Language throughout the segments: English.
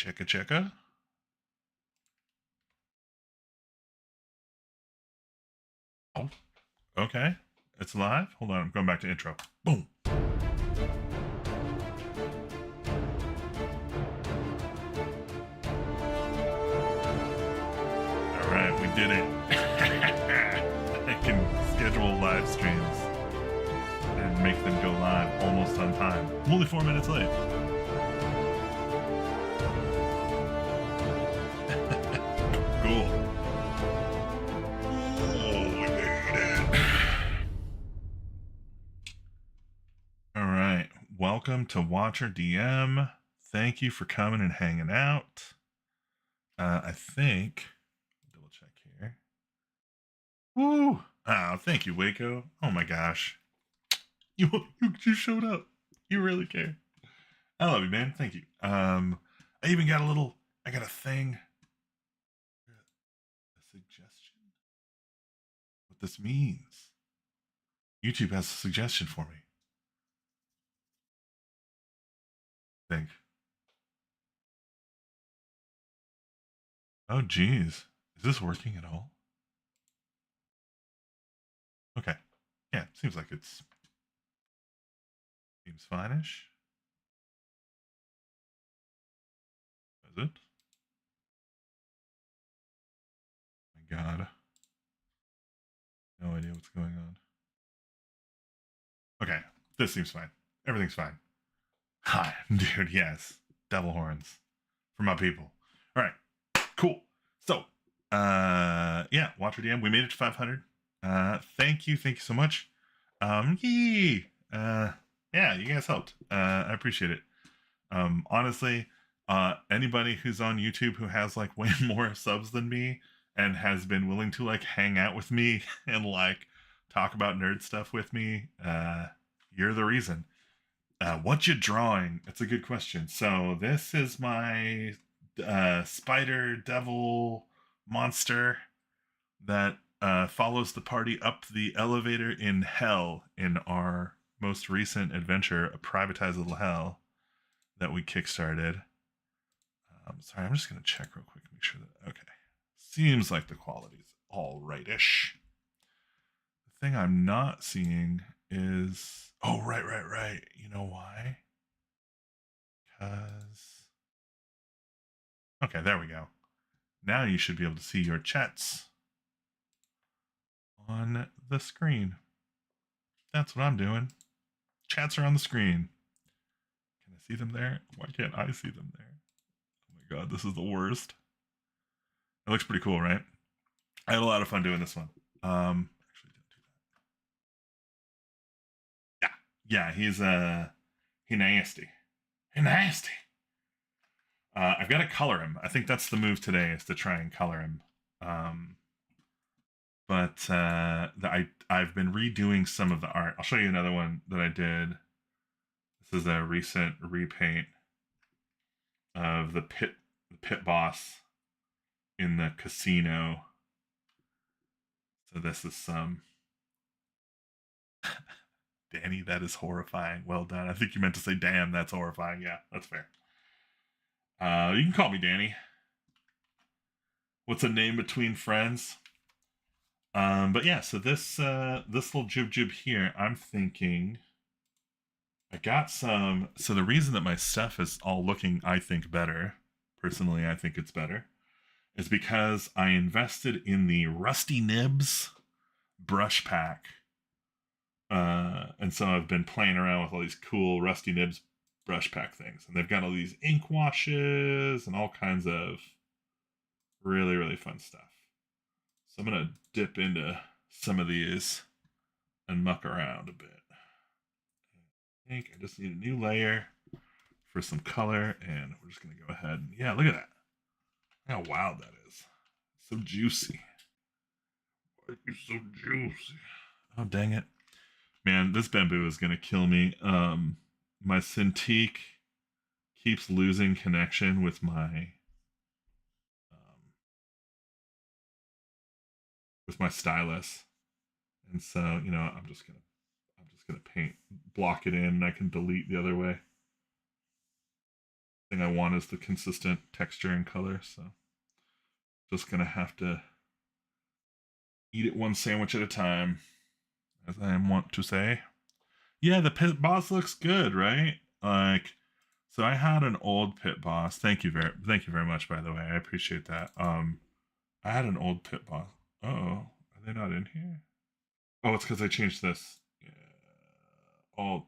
Checka checka. Oh, okay. It's live. Hold on, I'm going back to intro. Boom. All right, we did it. I can schedule live streams and make them go live almost on time. I'm only 4 minutes late. Cool. Oh, we made it. All right. Welcome to Watcher DM. Thank you for coming and hanging out. I think, double check here. Woo! Oh, thank you, Waco. Oh my gosh. You showed up. You really care. I love you, man. Thank you. I even got I got a thing. A suggestion? What this means. YouTube has a suggestion for me. I think. Oh, geez. Is this working at all? Okay. Yeah, seems like seems fine-ish. Is it? My God. No idea what's going on. Okay, this seems fine. Everything's fine. Hi, dude, yes. Devil horns. For my people. All right, cool. So, yeah, Watcher DM, we made it to 500. Thank you so much. Yee. Yeah, you guys helped. I appreciate it. Honestly, anybody who's on YouTube who has like way more subs than me and has been willing to like hang out with me and like talk about nerd stuff with me, you're the reason. What you drawing? It's a good question. So this is my spider devil monster that follows the party up the elevator in hell in our most recent adventure, A Privatized Little Hell, that we kickstarted. Sorry, I'm just going to check real quick, make sure that, okay. Seems like the quality's all right-ish. The thing I'm not seeing is, oh, right. You know why? Because, okay, there we go. Now you should be able to see your chats on the screen. That's what I'm doing. Chats are on the screen. Can I see them there? Why can't I see them there? Oh my God, this is the worst. It looks pretty cool, right? I had a lot of fun doing this one. Actually, don't do that. Yeah, he nasty. He nasty. I've got to color him. I think that's the move today, is to try and color him. But I've been redoing some of the art. I'll show you another one that I did. This is a recent repaint of the pit boss in the casino. So this is some. Danny, that is horrifying. Well done. I think you meant to say, damn, that's horrifying. Yeah, that's fair. You can call me Danny. What's a name between friends? But yeah, so this little jib here, I'm thinking I got some. So the reason that my stuff is all looking, I think, better, personally, I think it's better, is because I invested in the Rusty Nibs brush pack. And so I've been playing around with all these cool Rusty Nibs brush pack things. And they've got all these ink washes and all kinds of really fun stuff. So I'm going to dip into some of these and muck around a bit. I think I just need a new layer for some color, and we're just going to go ahead and, yeah, look at that. How wild that is. So juicy. Why are you so juicy? Oh, dang it. Man, this bamboo is going to kill me. My Cintiq keeps losing connection with my stylus, and so I'm just gonna paint, block it in, and I can delete the other way. thing I want is the consistent texture and color. So just gonna have to eat it one sandwich at a time, as I want to say. Yeah, the pit boss looks good, right? Like, so I had an old pit boss. Thank you very much, by the way. I appreciate that. I had an old pit boss. Oh, are they not in here? Oh, it's because I changed this. Yeah. All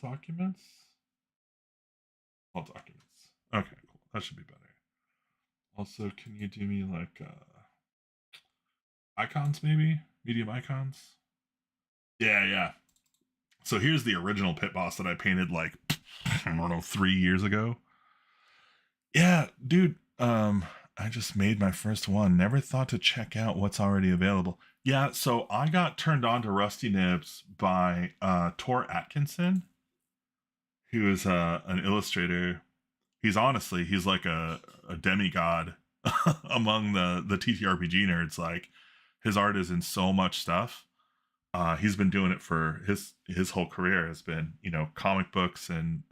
documents. All documents. Okay, cool. That should be better. Also, can you do me like icons, maybe medium icons? Yeah, yeah. So here's the original pit boss that I painted like I don't know 3 years ago. Yeah, dude. I just made my first one. Never thought to check out what's already available. Yeah, so I got turned on to Rusty Nibs by Tor Atkinson, who is an illustrator. He's like a demigod among the TTRPG nerds. Like his art is in so much stuff. He's been doing it for his whole career. Has been comic books and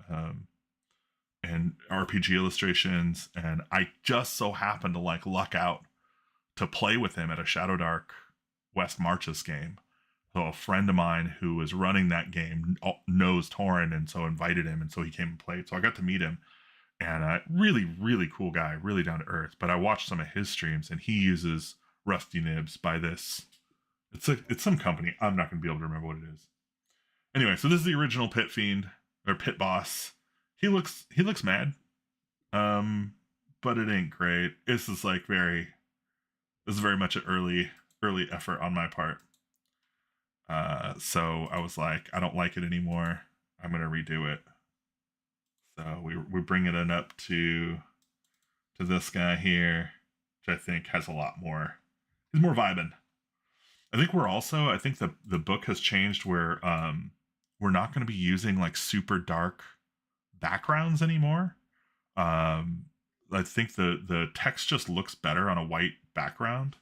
RPG illustrations, and I just so happened to like luck out to play with him at a Shadow Dark West Marches game. So a friend of mine who was running that game knows Torin, and so invited him, and so he came and played. So I got to meet him, and really, really cool guy, really down to earth. But I watched some of his streams, and he uses Rusty Nibs by this. It's some company. I'm not going to be able to remember what it is. Anyway, so this is the original Pit Fiend or Pit Boss. He looks mad, but it ain't great. This is very much an early effort on my part. So I was like, I don't like it anymore. I'm gonna redo it. So we're bringing it up to this guy here, which I think has a lot more. He's more vibing. I think the book has changed where we're not going to be using like super dark backgrounds anymore. Um, I think the text just looks better on a white background.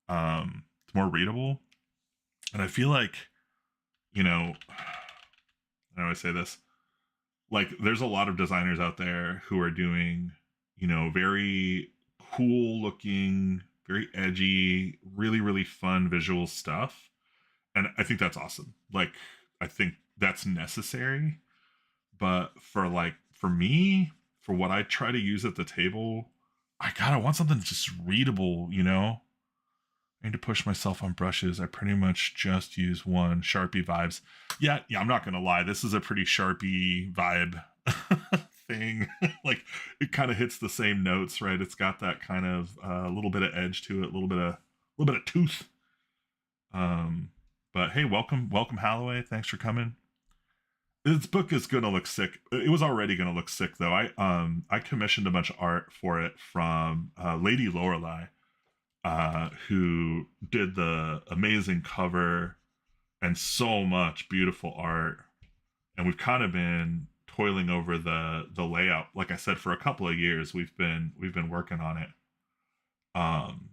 It's more readable, and I feel like you know, I always say this, like there's a lot of designers out there who are doing very cool looking, very edgy, really fun visual stuff, and I think that's awesome. Like I think that's necessary, but for me, for what I try to use at the table, I want something just readable. I need to push myself on brushes. I pretty much just use one Sharpie vibes. Yeah. I'm not gonna lie. This is a pretty Sharpie vibe thing. Like it kind of hits the same notes, right? It's got that kind of a little bit of edge to it, a little bit of tooth. But hey, welcome Holloway. Thanks for coming. This book is gonna look sick. It was already gonna look sick though. I commissioned a bunch of art for it from Lady Lorelei, who did the amazing cover and so much beautiful art. And we've kind of been toiling over the layout. Like I said, for a couple of years, we've been working on it. Um,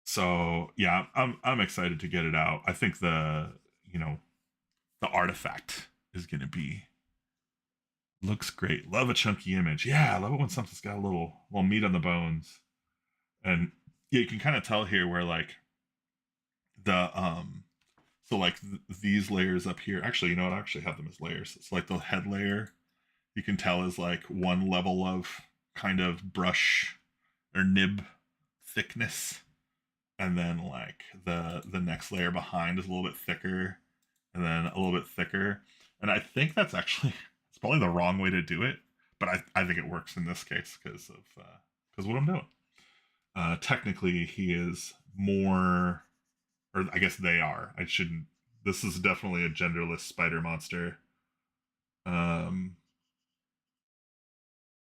so yeah, I'm excited to get it out. I think the artifact is gonna be looks great. Love a chunky image. Yeah, I love it when something's got a little meat on the bones. And yeah, you can kind of tell here where like the so like these layers up here, actually I actually have them as layers. It's like the head layer, you can tell is like one level of kind of brush or nib thickness, and then like the next layer behind is a little bit thicker, and then a little bit thicker. And I think that's actually it's probably the wrong way to do it, but I think it works in this case because what I'm doing. Technically, he is more, or I guess they are. I shouldn't. This is definitely a genderless spider monster. Um,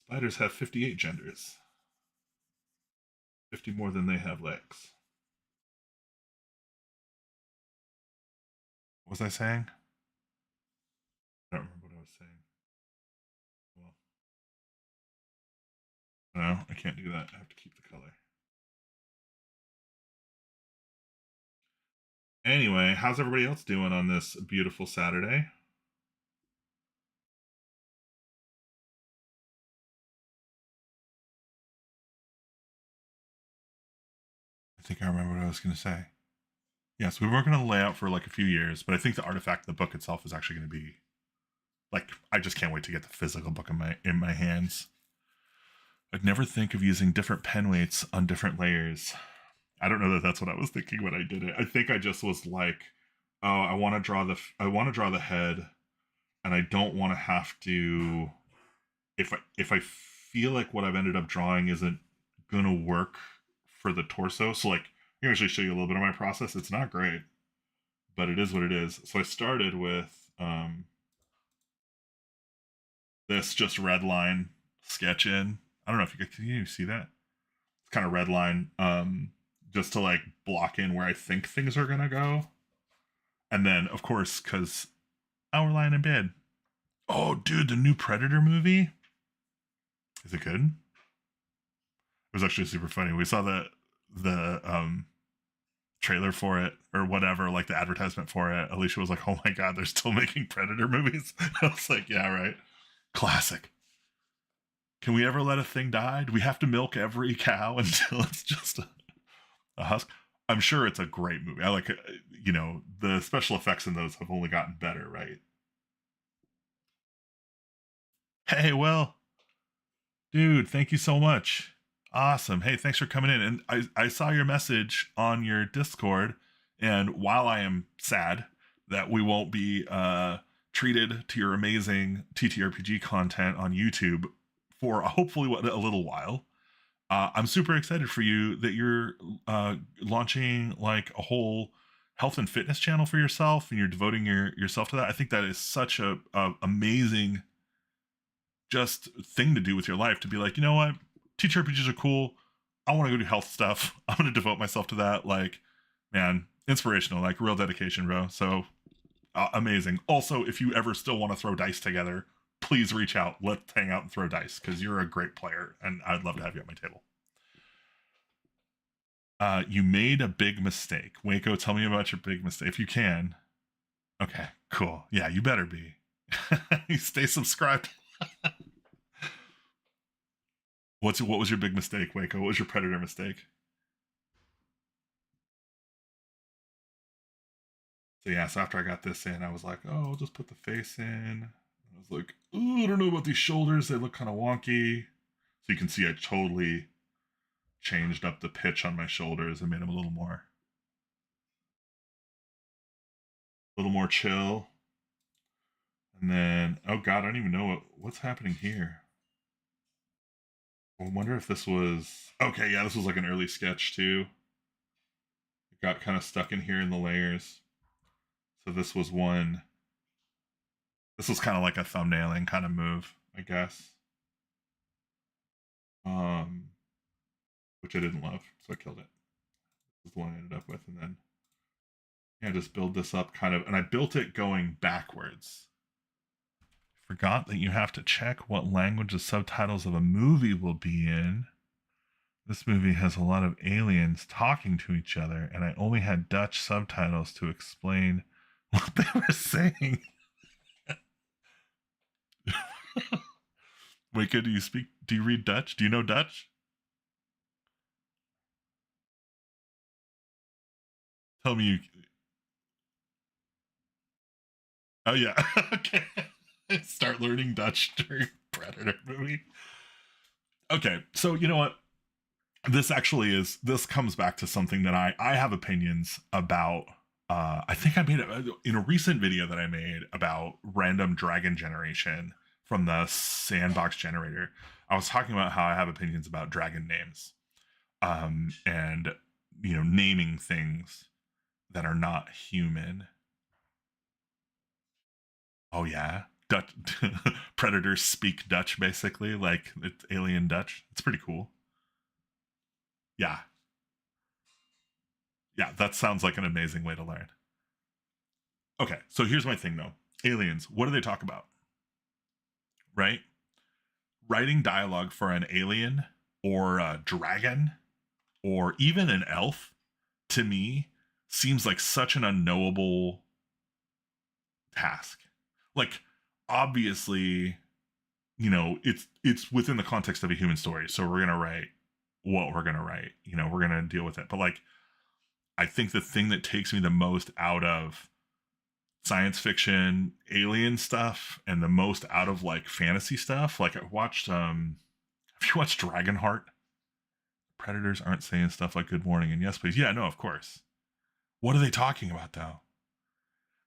Spiders have 58 genders, 50 more than they have legs. What was I saying? I don't remember what I was saying. Well, no, I can't do that. I have to keep the color. Anyway, how's everybody else doing on this beautiful Saturday? think I remember what I was going to say. Yeah, so we were going to lay out for like a few years, but I think the artifact of the book itself is actually going to be like, I just can't wait to get the physical book in my hands. I'd never think of using different pen weights on different layers. I don't know that that's what I was thinking when I did it. I think I just was like, oh, I want to draw the head, and I don't want to have to, if I feel like what I've ended up drawing isn't gonna work for the torso. So like, I can actually show you a little bit of my process. It's not great, but it is what it is. So I started with this just red line sketch in. I don't know if can you see that? It's kind of red line, just to like block in where I think things are gonna go. And then of course, because we're lying in bed. Oh, dude, the new Predator movie. Is it good? It was actually super funny. We saw the trailer for it or whatever, like the advertisement for it. Alicia was like, "Oh my god, they're still making Predator movies." I was like, "Yeah, right." Classic. Can we ever let a thing die? Do we have to milk every cow until it's just a husk? I'm sure it's a great movie. I like, the special effects in those have only gotten better, right? Hey, well, dude, thank you so much. Awesome. Hey, thanks for coming in. And I saw your message on your Discord. And while I am sad that we won't be treated to your amazing TTRPG content on YouTube for hopefully a little while, I'm super excited for you that you're launching like a whole health and fitness channel for yourself, and you're devoting yourself to that. I think that is such a amazing just thing to do with your life, to be like, you know what, teacher RPGs are cool. I want to go do health stuff. I'm going to devote myself to that. Like, man, inspirational, like real dedication, bro. So amazing. Also, if you ever still want to throw dice together, please reach out. Let's hang out and throw dice, because you're a great player and I'd love to have you at my table. You made a big mistake. Waco, tell me about your big mistake if you can. Okay, cool. Yeah, you better be. You stay subscribed. What was your big mistake, Waco? What was your Predator mistake? So yeah, so after I got this in, I was like, oh, I'll just put the face in. I was like, ooh, I don't know about these shoulders. They look kind of wonky. So you can see I totally changed up the pitch on my shoulders and made them a little more chill. And then, oh god, I don't even know what's happening here. I wonder if this was, okay, yeah, this was like an early sketch too. It got kind of stuck in here in the layers. So this was kind of like a thumbnailing kind of move, I guess. Which I didn't love, so I killed it. This is the one I ended up with, and then yeah, just build this up kind of, and I built it going backwards. Forgot that you have to check what language the subtitles of a movie will be in. This movie has a lot of aliens talking to each other, and I only had Dutch subtitles to explain what they were saying. Wait, do you read Dutch? Do you know Dutch? Tell me you. Oh, yeah. Okay. Start learning Dutch during Predator movie. Okay, so you know what? This comes back to something that I have opinions about. I think I made it in a recent video that I made about random dragon generation from the sandbox generator. I was talking about how I have opinions about dragon names, and naming things that are not human. Oh yeah, Dutch predators speak Dutch, basically, like it's alien Dutch. It's pretty cool. Yeah, that sounds like an amazing way to learn. Okay, so here's my thing though. Aliens, what do they talk about? Right? Writing dialogue for an alien or a dragon or even an elf, to me, seems like such an unknowable task. Like, obviously, it's within the context of a human story, so we're gonna write what we're gonna write. We're gonna deal with it. But like, I think the thing that takes me the most out of science fiction alien stuff and the most out of like fantasy stuff, like I watched have you watched Dragonheart? Predators aren't saying stuff like good morning and yes please. Yeah, no, of course. What are they talking about though?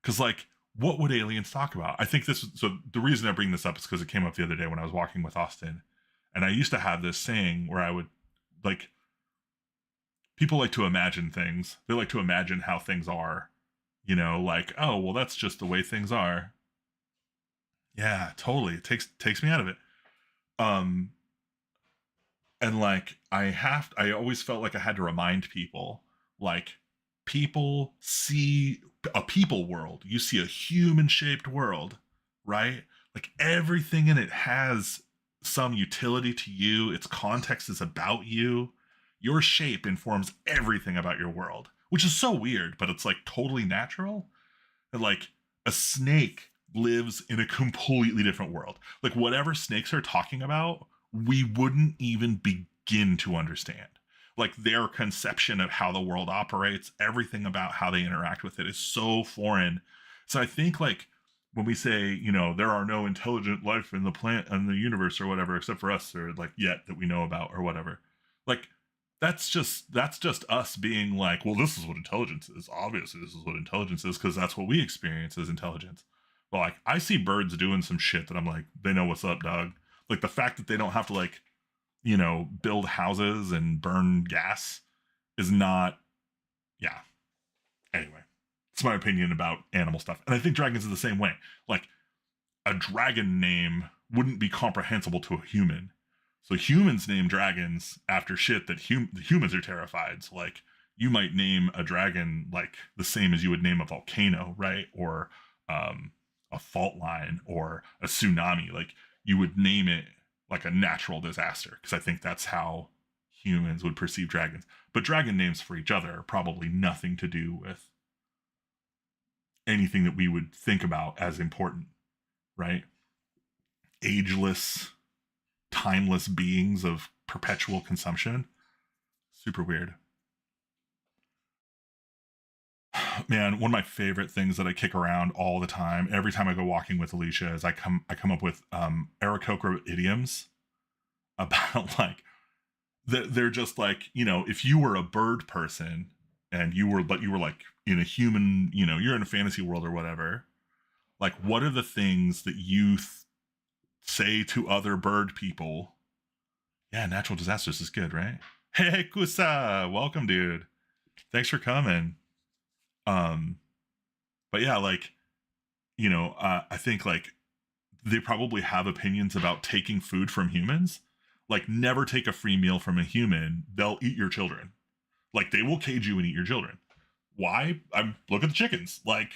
Because like, what would aliens talk about? I think this. So the reason I bring this up is because it came up the other day when I was walking with Austin, and I used to have this saying where I would like, people like to imagine things. They like to imagine how things are. You know, like, oh well, that's just the way things are. Yeah, totally. It takes me out of it. Um, and like I always felt like I had to remind people, like, people see a people world, you see a human shaped world, right? Like everything in it has some utility to you, its context is about you, your shape informs everything about your world, which is so weird, but it's like totally natural. And like a snake lives in a completely different world. Like whatever snakes are talking about, we wouldn't even begin to understand. Like their conception of how the world operates, everything about how they interact with it is so foreign. So I think like when we say, you know, there are no intelligent life in the planet and the universe or whatever, except for us or like yet that we know about or whatever. Like that's just us being like, well, this is what intelligence is. Obviously, this is what intelligence is because that's what we experience as intelligence. But like, I see birds doing some shit that I'm like, they know what's up, dog. Like the fact that they don't have to like, you know, build houses and burn gas is not. Yeah. Anyway, it's my opinion about animal stuff, and I think dragons are the same way. Like a dragon name wouldn't be comprehensible to a human. So humans name dragons after shit that humans are terrified. So like you might name a dragon like the same as you would name a volcano, right? Or a fault line or a tsunami. Like you would name it like a natural disaster because I think that's how humans would perceive dragons. But dragon names for each other are probably nothing to do with anything that we would think about as important, right? Ageless, timeless beings of perpetual consumption. Super weird. Man, one of my favorite things that I kick around all the time, every time I go walking with Alicia, is I come up with Aarakocra idioms about like they're just like, you know, if you were a bird person and you were like in a human, you know, you're in a fantasy world or whatever, like what are the things that you say to other bird people? Yeah, natural disasters is good, right? Hey, Kusa, welcome, dude. Thanks for coming. Um, but yeah, like, you know, I think like they probably have opinions about taking food from humans. Like, never take a free meal from a human. They'll eat your children. Like, they will cage you and eat your children. Why? I'm look at the chickens. Like,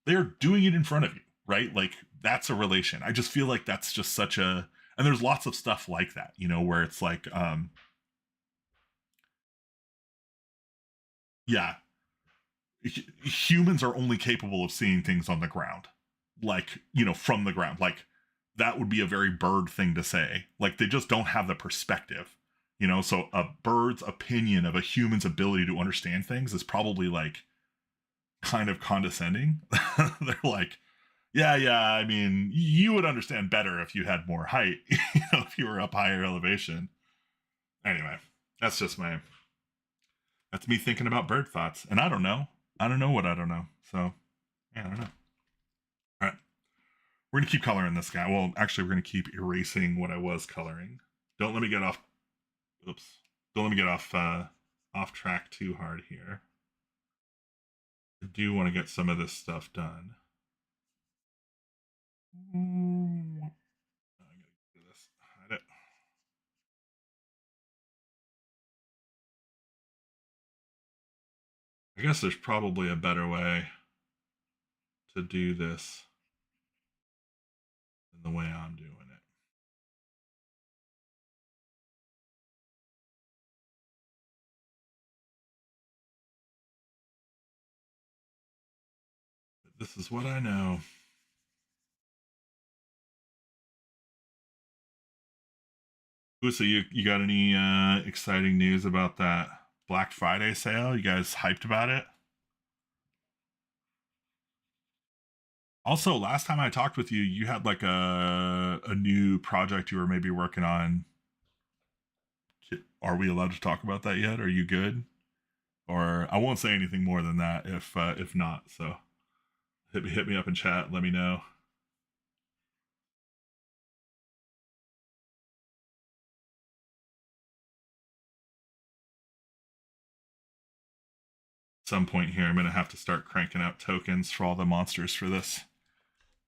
they're doing it in front of you, right? Like, that's a relation. I just feel like that's just such a, and there's lots of stuff like that, you know, where it's like, yeah, humans are only capable of seeing things on the ground, like, you know, from the ground. Like that would be a very bird thing to say. Like they just don't have the perspective, you know. So a bird's opinion of a human's ability to understand things is probably like kind of condescending. They're like, yeah, yeah, I mean, you would understand better if you had more height, you know, if you were up higher elevation. Anyway, that's just my, that's me thinking about bird thoughts, and I don't know. I don't know what I don't know. So yeah, I don't know. All right, we're gonna keep coloring this guy. Well, actually, we're gonna keep erasing what I was coloring. Don't let me get off. Oops. Don't let me get off track too hard here. I do want to get some of this stuff done. I gotta do this. Hide it. I guess there's probably a better way to do this than the way I'm doing it. But this is what I know. Ooh, so you got any exciting news about that Black Friday sale. You guys hyped about it? Also, last time I talked with you, you had like a new project you were maybe working on. Are we allowed to talk about that yet? Are you good? Or I won't say anything more than that if not. So hit me up in chat. Let me know. Some point here, I'm gonna have to start cranking out tokens for all the monsters for this,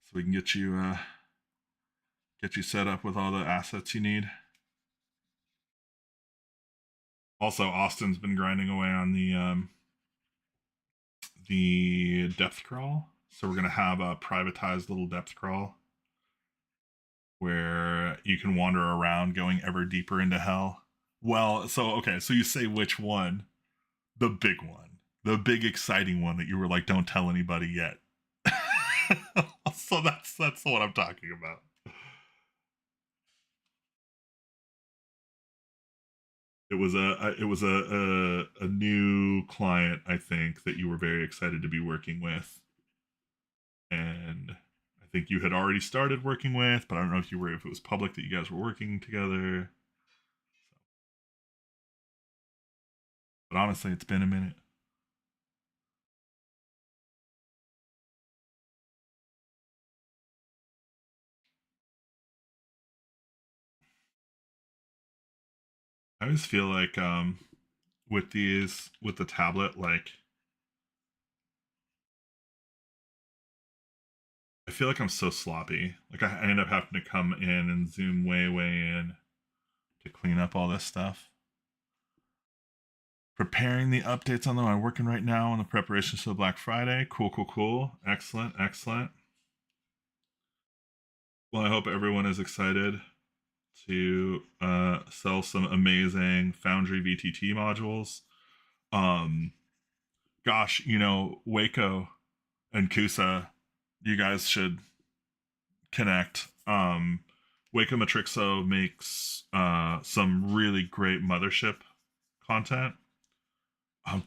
so we can get you set up with all the assets you need. Also, Austin's been grinding away on the depth crawl, so we're gonna have a privatized little depth crawl where you can wander around going ever deeper into hell. Well, so okay, so you say which one? The big one, the big exciting one that you were like, don't tell anybody yet. So that's what I'm talking about. It was a new client, I think, that you were very excited to be working with, and I think you had already started working with, but I don't know if it was public that you guys were working together. But honestly, it's been a minute. I always feel like with the tablet, like I feel like I'm so sloppy. Like I end up having to come in and zoom way in to clean up all this stuff. Preparing the updates on them. I'm working right now on the preparations for Black Friday. Cool. Excellent. Well, I hope everyone is excited to sell some amazing Foundry VTT modules. Gosh, Waco and Kusa, you guys should connect. Waco Matrixo makes some really great Mothership content.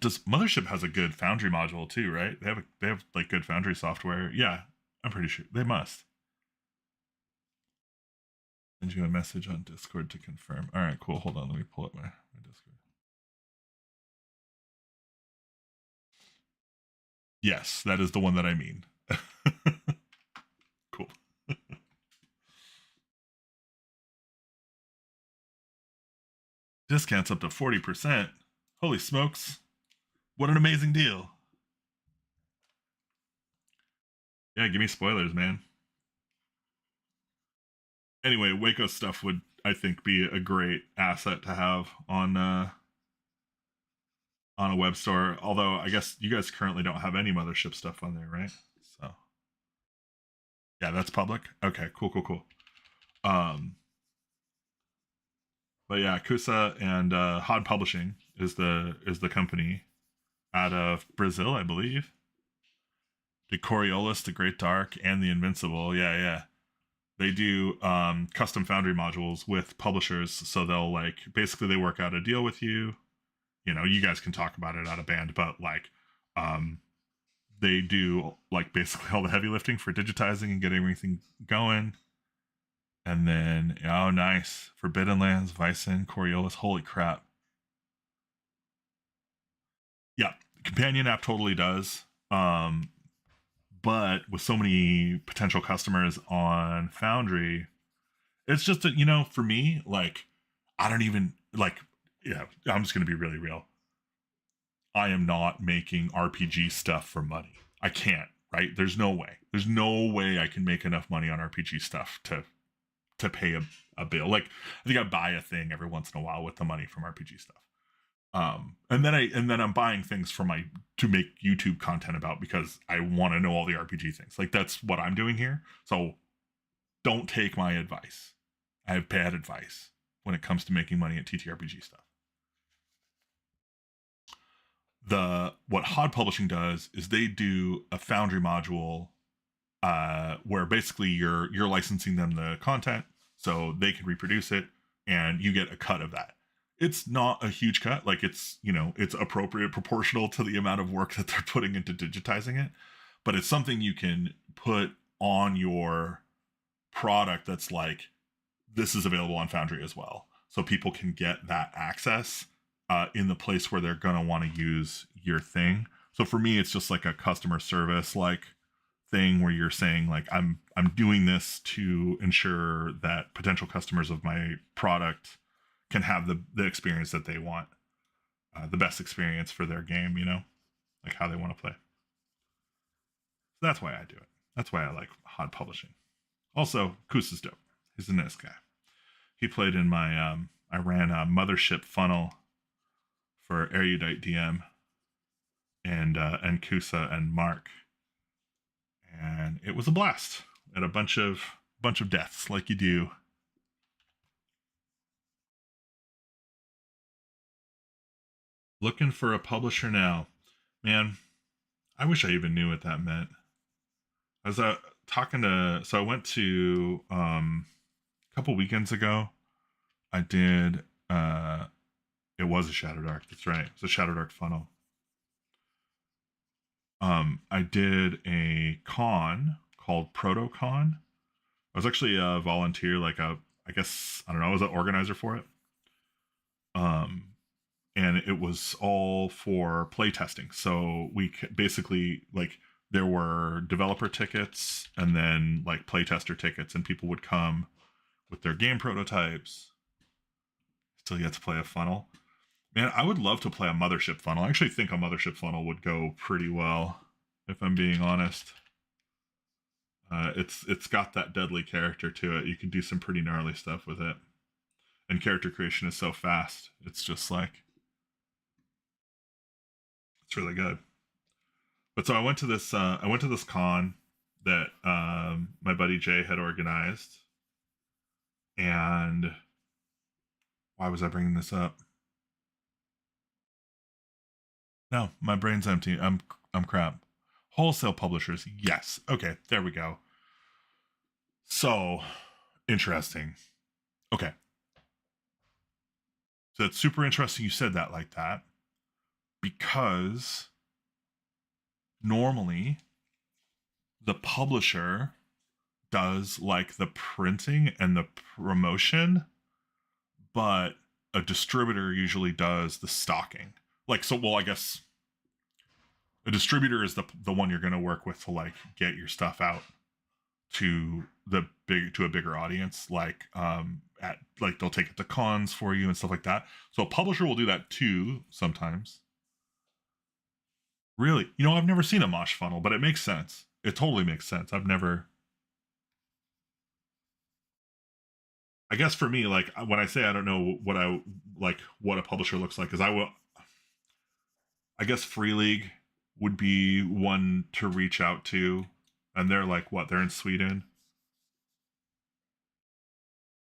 Does Mothership has a good Foundry module too, right? They have like good Foundry software. Yeah, I'm pretty sure they must. Send you a message on Discord to confirm. All right, cool. Hold on, let me pull up my Discord. Yes, that is the one that I mean. Cool. Discounts up to 40%. Holy smokes. What an amazing deal. Yeah, give me spoilers, man. Anyway, Waco stuff would, I think, be a great asset to have on a web store. Although I guess you guys currently don't have any Mothership stuff on there, right? So yeah, that's public. Okay, cool. But yeah, Kusa and Hod Publishing is the company out of Brazil, I believe. The Coriolis, the Great Dark, and the Invincible. Yeah. They do custom Foundry modules with publishers, so they'll like basically they work out a deal with you. You guys can talk about it out of band, but like they do like basically all the heavy lifting for digitizing and getting everything going. And then, oh, nice. Forbidden Lands, Vyson, Coriolis. Holy crap. Yeah, companion app totally does. But with so many potential customers on Foundry, it's just that, for me, like, I don't even, like, yeah, I'm just going to be really real. I am not making RPG stuff for money. I can't, right? There's no way. There's no way I can make enough money on RPG stuff to pay a bill. Like I think I buy a thing every once in a while with the money from RPG stuff. And then I'm buying things to make YouTube content about because I want to know all the RPG things. Like that's what I'm doing here. So don't take my advice. I have bad advice when it comes to making money at TTRPG stuff. What Hod Publishing does is they do a Foundry module where basically you're licensing them the content so they can reproduce it and you get a cut of that. it's not a huge cut. Like it's, it's appropriate, proportional to the amount of work that they're putting into digitizing it. But it's something you can put on your product that's like, this is available on Foundry as well. So people can get that access in the place where they're going to want to use your thing. So for me, it's just like a customer service like thing where you're saying like, I'm doing this to ensure that potential customers of my product can have the experience that they want, the best experience for their game, like how they want to play. So that's why I do it. That's why I like hot publishing. Also, Kus is dope. He's a nice guy. He played in my I ran a mothership funnel for Erudite DM and Kusa and Mark, and it was a blast. And a bunch of deaths like you do. Looking for a publisher now, man. I wish I even knew what that meant. I was talking to, so I went to a couple weekends ago. I did. It was a Shadow Dark. That's right. It was a Shadow Dark funnel. I did a con called ProtoCon. I was actually a volunteer, like I guess, I don't know, I was an organizer for it. And it was all for playtesting. So we basically, like, there were developer tickets and then like playtester tickets, and people would come with their game prototypes. Still get to play a funnel. Man, I would love to play a mothership funnel. I actually think a mothership funnel would go pretty well, if I'm being honest. It's got that deadly character to it. You can do some pretty gnarly stuff with it, and character creation is so fast. It's just like, it's really good. But so I went to this con that my buddy Jay had organized, and why was I bringing this up? No, my brain's empty. I'm crap. Wholesale publishers, yes. Okay, there we go. So interesting. Okay. So it's super interesting you said that like that, because normally the publisher does like the printing and the promotion, but a distributor usually does the stocking. Like, so, well, I guess a distributor is the one you're going to work with to like get your stuff out to a bigger audience, like at like they'll take it to cons for you and stuff like that. So a publisher will do that too sometimes. Really, I've never seen a mosh funnel, but it makes sense. It totally makes sense. I've never. I guess for me, like when I say I don't know what what a publisher looks like, because I guess Free League would be one to reach out to, and they're like what? They're in Sweden.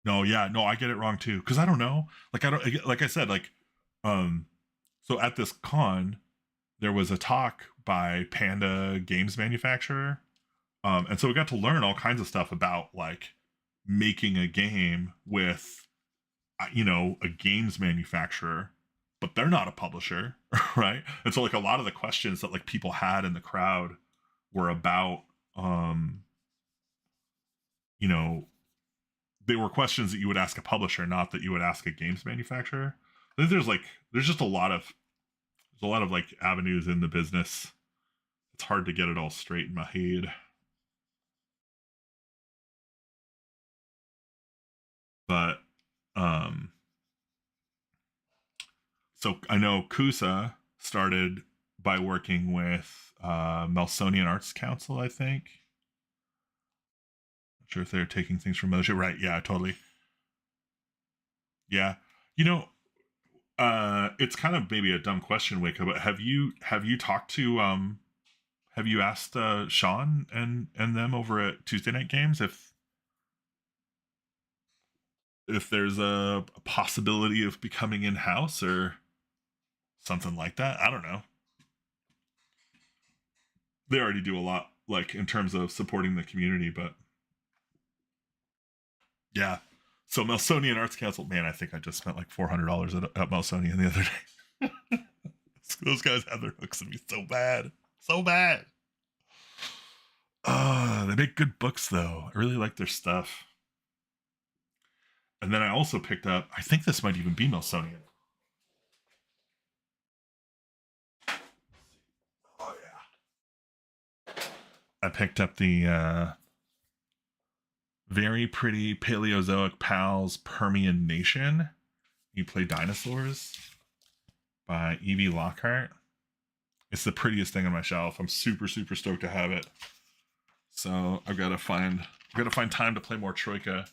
No, yeah, no, I get it wrong too, because I don't know. Like I don't, like I said, like so at this con, there was a talk by Panda Games Manufacturer, and so we got to learn all kinds of stuff about like making a game with, a games manufacturer, but they're not a publisher, right? And so like a lot of the questions that like people had in the crowd were about, you know, they were questions that you would ask a publisher, not that you would ask a games manufacturer. I think there's just a lot of like avenues in the business. It's hard to get it all straight in my head. But so I know Kusa started by working with Melsonian Arts Council, I think. Not sure if they're taking things from Mothership. Right, yeah, totally. Yeah. You know, it's kind of maybe a dumb question, Wake, but have you talked to have you asked Sean and them over at Tuesday Night Games if there's a possibility of becoming in house or something like that? I don't know. They already do a lot, like in terms of supporting the community, but yeah. So Melsonian Arts Council, man, I think I just spent like $400 at Melsonian the other day. Those guys have their hooks in me so bad. So bad. They make good books though. I really like their stuff. And then I also picked up, I think this might even be Melsonian. Oh yeah. I picked up the very pretty Paleozoic Pals Permian Nation. You play dinosaurs by Evie Lockhart. It's the prettiest thing on my shelf. I'm super stoked to have it. So I've got to find time to play more Troika,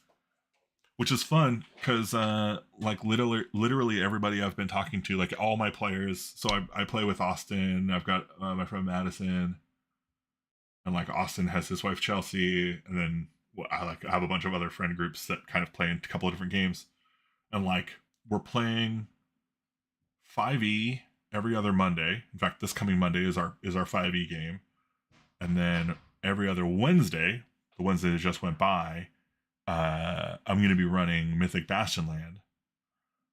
which is fun because like literally everybody I've been talking to, like all my players. So I play with Austin. I've got my friend Madison, and like Austin has his wife Chelsea, and then I have a bunch of other friend groups that kind of play in a couple of different games, and like we're playing 5e every other Monday. In fact, this coming Monday is our 5e game, and then every other Wednesday, the Wednesday that just went by, I'm going to be running Mythic Bastionland.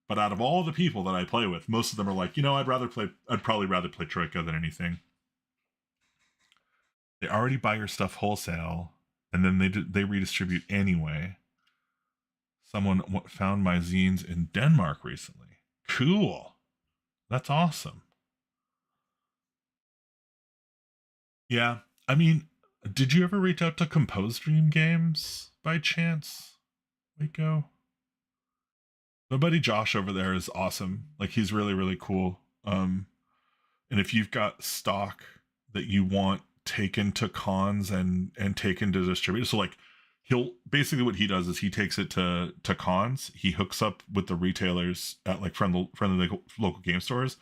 But out of all the people that I play with, most of them are like, I'd probably rather play Troika than anything. They already buy your stuff wholesale, and then they redistribute anyway. Someone found my zines in Denmark recently. Cool. That's awesome. Yeah, I mean, did you ever reach out to Compose Dream Games by chance, Waco? My buddy Josh over there is awesome. Like he's really cool. And if you've got stock that you want taken to cons and taken to distributors, so like he'll basically what he does is he takes it to cons. He hooks up with the retailers at like friendly local game stores,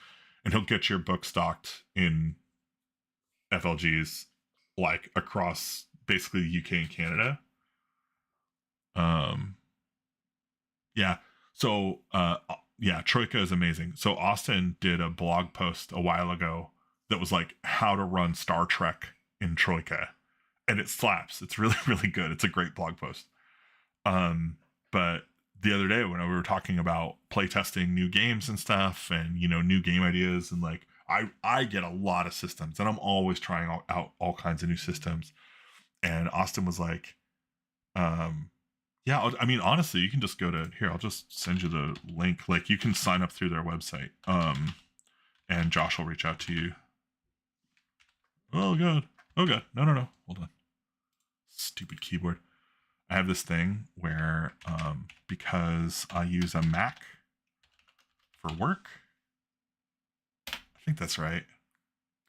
and he'll get your book stocked in FLGs like across basically the UK and Canada. Yeah. So yeah, Troika is amazing. So Austin did a blog post a while ago that was like how to run Star Trek in Troika, and it slaps. It's really good. It's a great blog post. But the other day when we were talking about playtesting new games and stuff, and new game ideas, and like I get a lot of systems, and I'm always trying out all kinds of new systems. And Austin was like, yeah, I mean, honestly, you can just go to here. I'll just send you the link. Like, you can sign up through their website. And Josh will reach out to you. Oh god. Oh god. No. Hold on. Stupid keyboard. I have this thing where, because I use a Mac for work. I think that's right.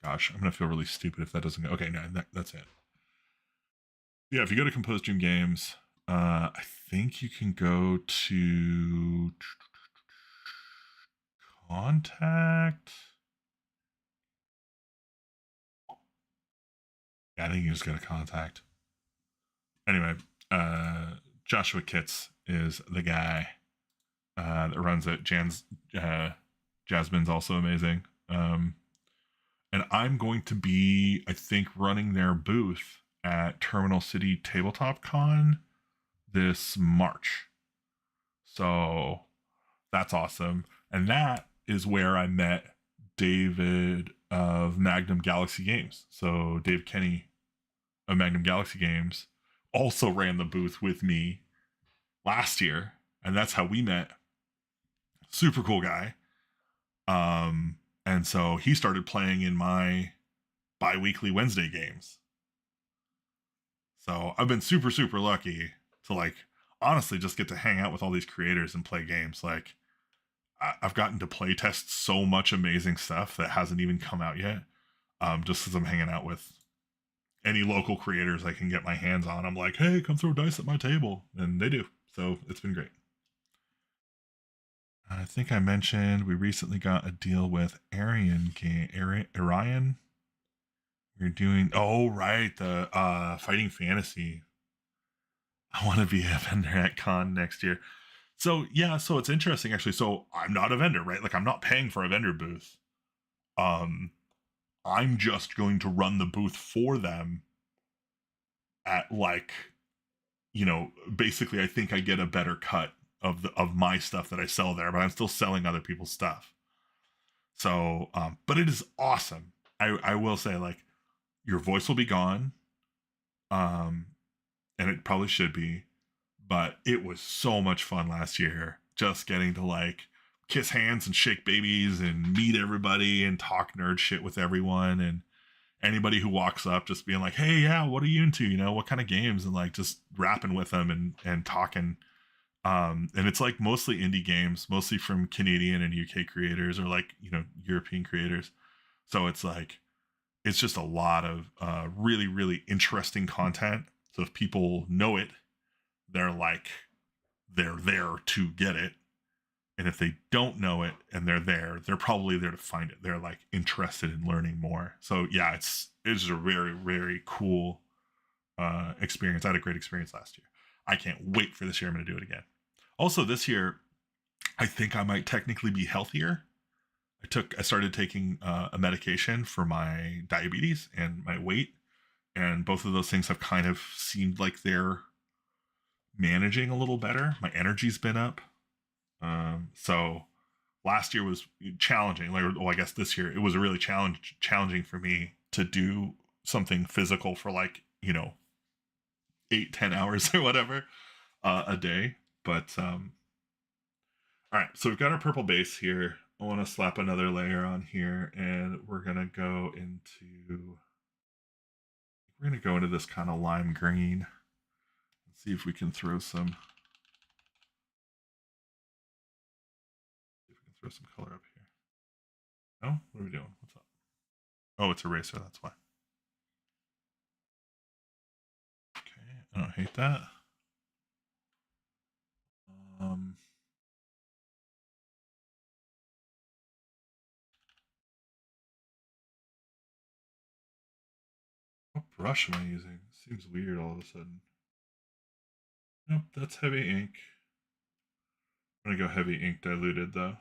Gosh, I'm gonna feel really stupid if that doesn't go. Okay, no, that's it. Yeah, if you go to Compose Dream Games, I think you can go to contact. Yeah, I think you just got to contact. Anyway, Joshua Kitts is the guy that runs it. Jasmine's also amazing. And I'm going to be, I think, running their booth at Terminal City Tabletop Con this March. So that's awesome. And that is where I met David of Magnum Galaxy Games. So Dave Kenny of Magnum Galaxy Games also ran the booth with me last year, and that's how we met. Super cool guy. And so he started playing in my bi-weekly Wednesday games. So I've been super lucky to like honestly just get to hang out with all these creators and play games. Like I've gotten to play test so much amazing stuff that hasn't even come out yet. Just as I'm hanging out with any local creators I can get my hands on. I'm like, hey, come throw dice at my table. And they do. So it's been great. I think I mentioned we recently got a deal with Arian. We're doing, oh, right, the Fighting Fantasy. I want to be a vendor at con next year. So, yeah, so it's interesting, actually. So I'm not a vendor, right? Like, I'm not paying for a vendor booth. I'm just going to run the booth for them at, like, basically I think I get a better cut of my stuff that I sell there, but I'm still selling other people's stuff. So, but it is awesome. I will say, like, your voice will be gone, um, and it probably should be, but it was so much fun last year just getting to like kiss hands and shake babies and meet everybody and talk nerd shit with everyone, and anybody who walks up just being like, hey, yeah, what are you into, you know, what kind of games, and like just rapping with them and talking. And it's like mostly indie games, mostly from Canadian and UK creators, or like, you know, European creators. So it's like, it's just a lot of really, really interesting content. So if people know it, they're like, they're there to get it. And if they don't know it and they're there, they're probably there to find it. They're like interested in learning more. So yeah, it's a very, very cool experience. I had a great experience last year. I can't wait for this year. I'm going to do it again. Also, this year, I think I might technically be healthier. I started taking a medication for my diabetes and my weight, and both of those things have kind of seemed like they're managing a little better. My energy's been up. So last year was challenging. Like, well, I guess this year it was really challenging for me to do something physical for like, you know, 8-10 hours or whatever a day. But all right, so we've got our purple base here. I want to slap another layer on here, and we're gonna go into this kind of lime green. Let's see if we can throw some color up here. No, what are we doing? What's up? Oh, it's eraser. That's why. Okay, I don't hate that. Um, what brush am I using? Seems weird all of a sudden. Nope, that's heavy ink. I'm gonna go heavy ink diluted though.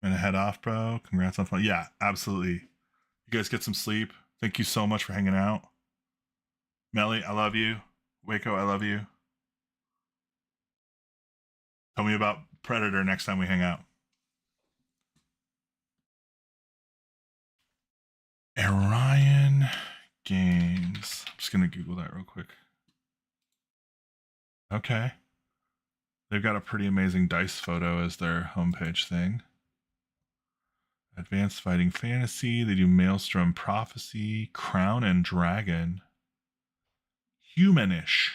I'm gonna head off, bro. Congrats on fun. Yeah, absolutely. You guys get some sleep. Thank you so much for hanging out. Melly, I love you. Waco, I love you. Tell me about Predator next time we hang out. Orion Games. I'm just gonna Google that real quick. Okay. They've got a pretty amazing dice photo as their homepage thing. Advanced Fighting Fantasy. They do Maelstrom Prophecy, Crown and Dragon. Humanish.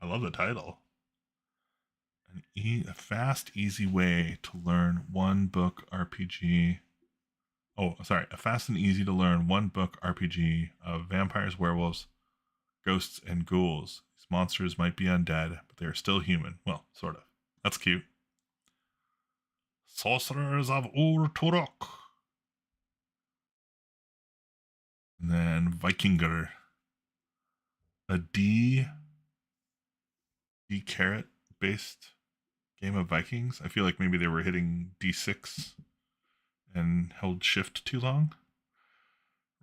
I love the title. A fast, easy way to learn one book RPG. Oh, sorry. A fast and easy to learn one book RPG of vampires, werewolves, ghosts, and ghouls. These monsters might be undead, but they are still human. Well, sort of. That's cute. Sorcerers of Ur-Turok. And then Vikinger. A D caret based game of Vikings. I feel like maybe they were hitting D6 and held shift too long.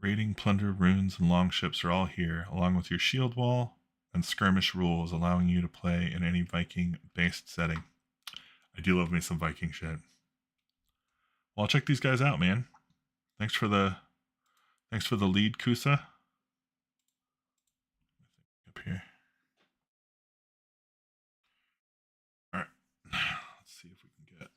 Raiding, plunder, runes, and longships are all here, along with your shield wall and skirmish rules, allowing you to play in any Viking-based setting. I do love me some Viking shit. Well, I'll check these guys out, man. Thanks for the lead, Kusa. Up here. All right. Let's see if we can get.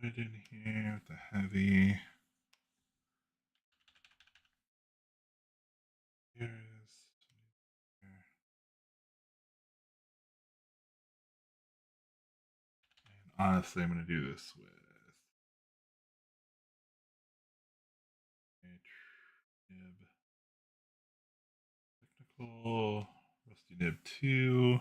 Put it in here with the heavy. Here is. Here. And honestly, I'm going to do this with nib technical rusty nib 2.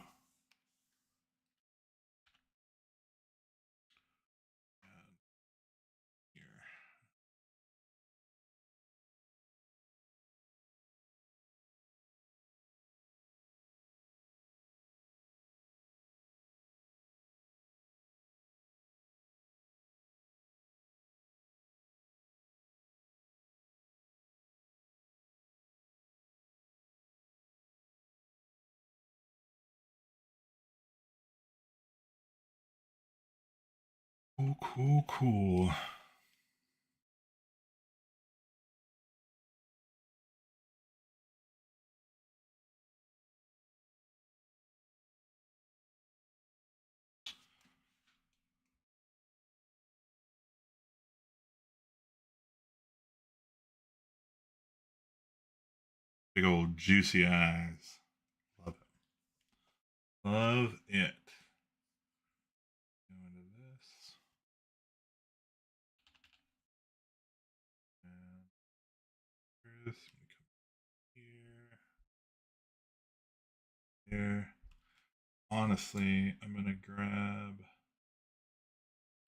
Cool. Big old juicy eyes. Love it. Love it. Go into this. And this. Come here. Honestly, I'm going to grab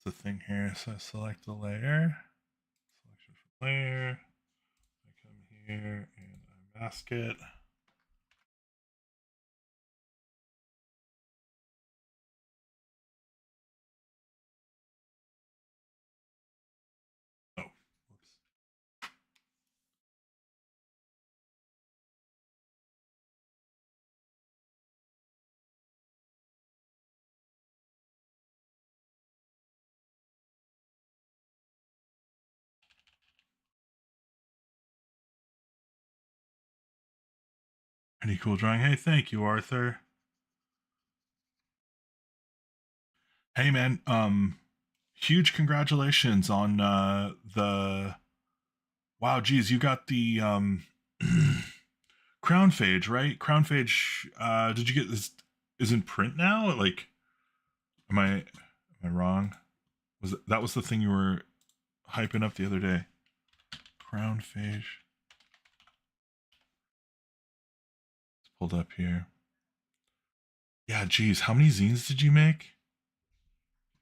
the thing here. So I select the layer. Selection from layer. I come here and I mask it. Oh, whoops. Pretty cool drawing. Hey, thank you, Arthur. Hey, man. Huge congratulations on the. Wow, geez, you got the Crown Phage, right? Crown Phage. Did you get this? Is in print now? Like, am I wrong? That was the thing you were hyping up the other day? Crown Phage. It's pulled up here. Yeah, geez, how many zines did you make?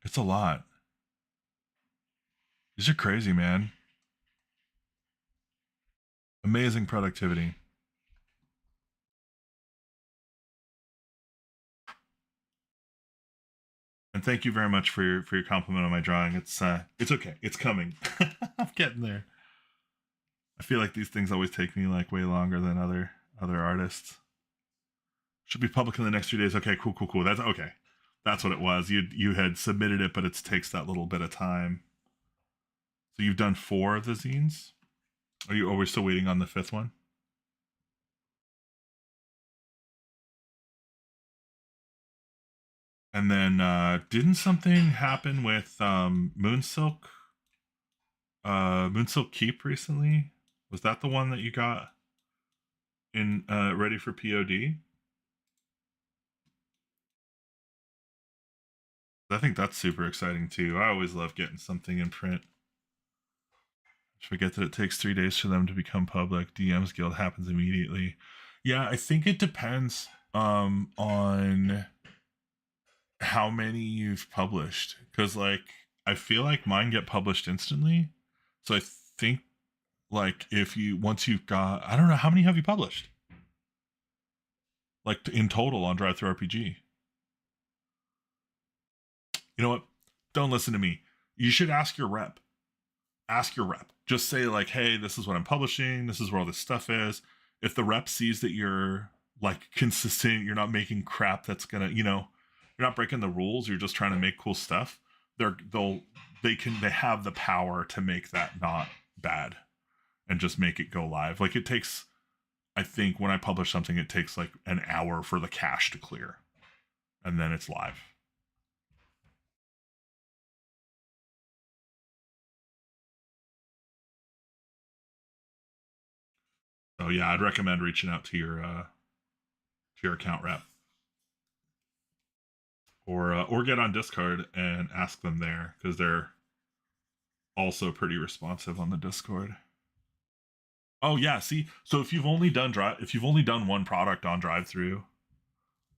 It's a lot. These are crazy, man. Amazing productivity. And thank you very much for your compliment on my drawing. It's okay. It's coming. I'm getting there. I feel like these things always take me like way longer than other artists. Should be public in the next 3 days. Okay, cool. That's okay. That's what it was. You had submitted it, but it takes that little bit of time. So you've done 4 of the zines. Are you always still waiting on the 5th one? And then didn't something happen with Moonsilk? Moonsilk Keep recently? Was that the one that you got in ready for POD? I think that's super exciting too. I always love getting something in print. I forget that it takes 3 days for them to become public. DM's Guild happens immediately. Yeah, I think it depends on how many you've published. Because like I feel like mine get published instantly. So I think like if you once you've got I don't know, how many have you published? Like in total on Drive Through RPG. You know what? Don't listen to me. You should ask your rep. Ask your rep. Just say like, "Hey, this is what I'm publishing. This is where all this stuff is." If the rep sees that you're like consistent, you're not making crap that's gonna, you're not breaking the rules. You're just trying to make cool stuff. They have the power to make that not bad and just make it go live. Like it takes, I think when I publish something, it takes like an hour for the cache to clear, and then it's live. So yeah, I'd recommend reaching out to your account rep, or get on Discord and ask them there because they're also pretty responsive on the Discord. Oh yeah, see, so if you've only done one product on drive through,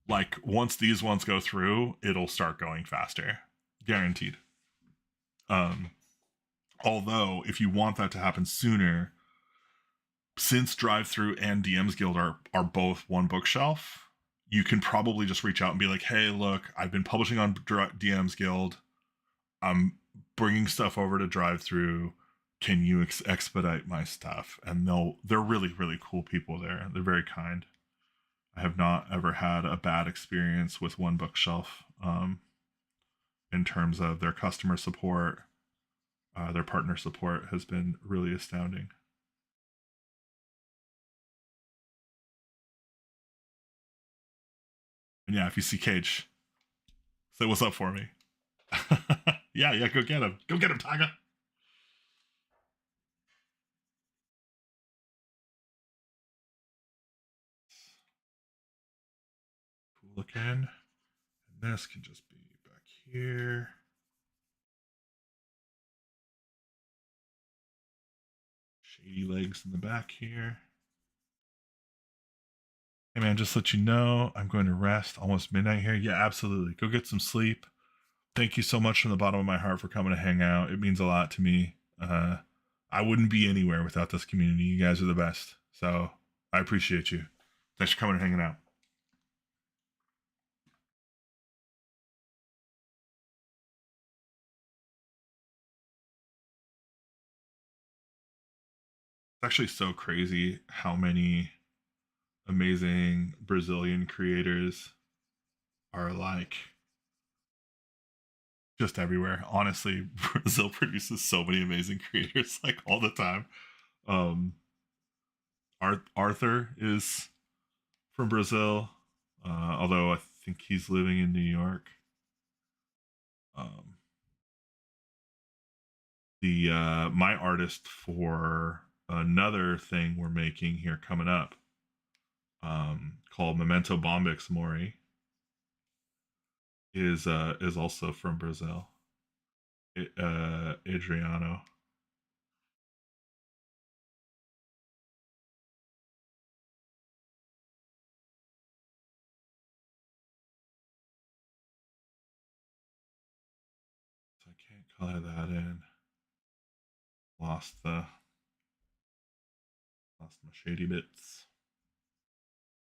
like once these ones go through, it'll start going faster, guaranteed. Um, Although if you want that to happen sooner, since drive through and DM's Guild are both one bookshelf, you can probably just reach out and be like, "Hey, look, I've been publishing on DM's Guild. I'm bringing stuff over to drive through. Can you expedite my stuff?" And they're really really cool people there. They're very kind. I have not ever had a bad experience with one bookshelf in terms of their customer support. Their partner support has been really astounding. And yeah, if you see Cage, say what's up for me. Yeah, yeah, go get him. Go get him, Taga. Cool looking. And this can just be back here. Shady legs in the back here. Hey man, just let you know, I'm going to rest. Almost midnight here. Yeah, absolutely. Go get some sleep. Thank you so much from the bottom of my heart for coming to hang out. It means a lot to me. I wouldn't be anywhere without this community. You guys are the best. So I appreciate you. Thanks for coming and hanging out. It's actually so crazy how many amazing Brazilian creators are like just everywhere. Honestly, Brazil produces so many amazing creators like all the time. Um, Arthur is from Brazil, although I think he's living in New York. Um, the My artist for another thing we're making here coming up, called Memento Bombix Mori, is also from Brazil. Adriano. So I can't color that in. Lost the lost my shady bits.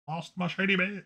Lost my shady bits.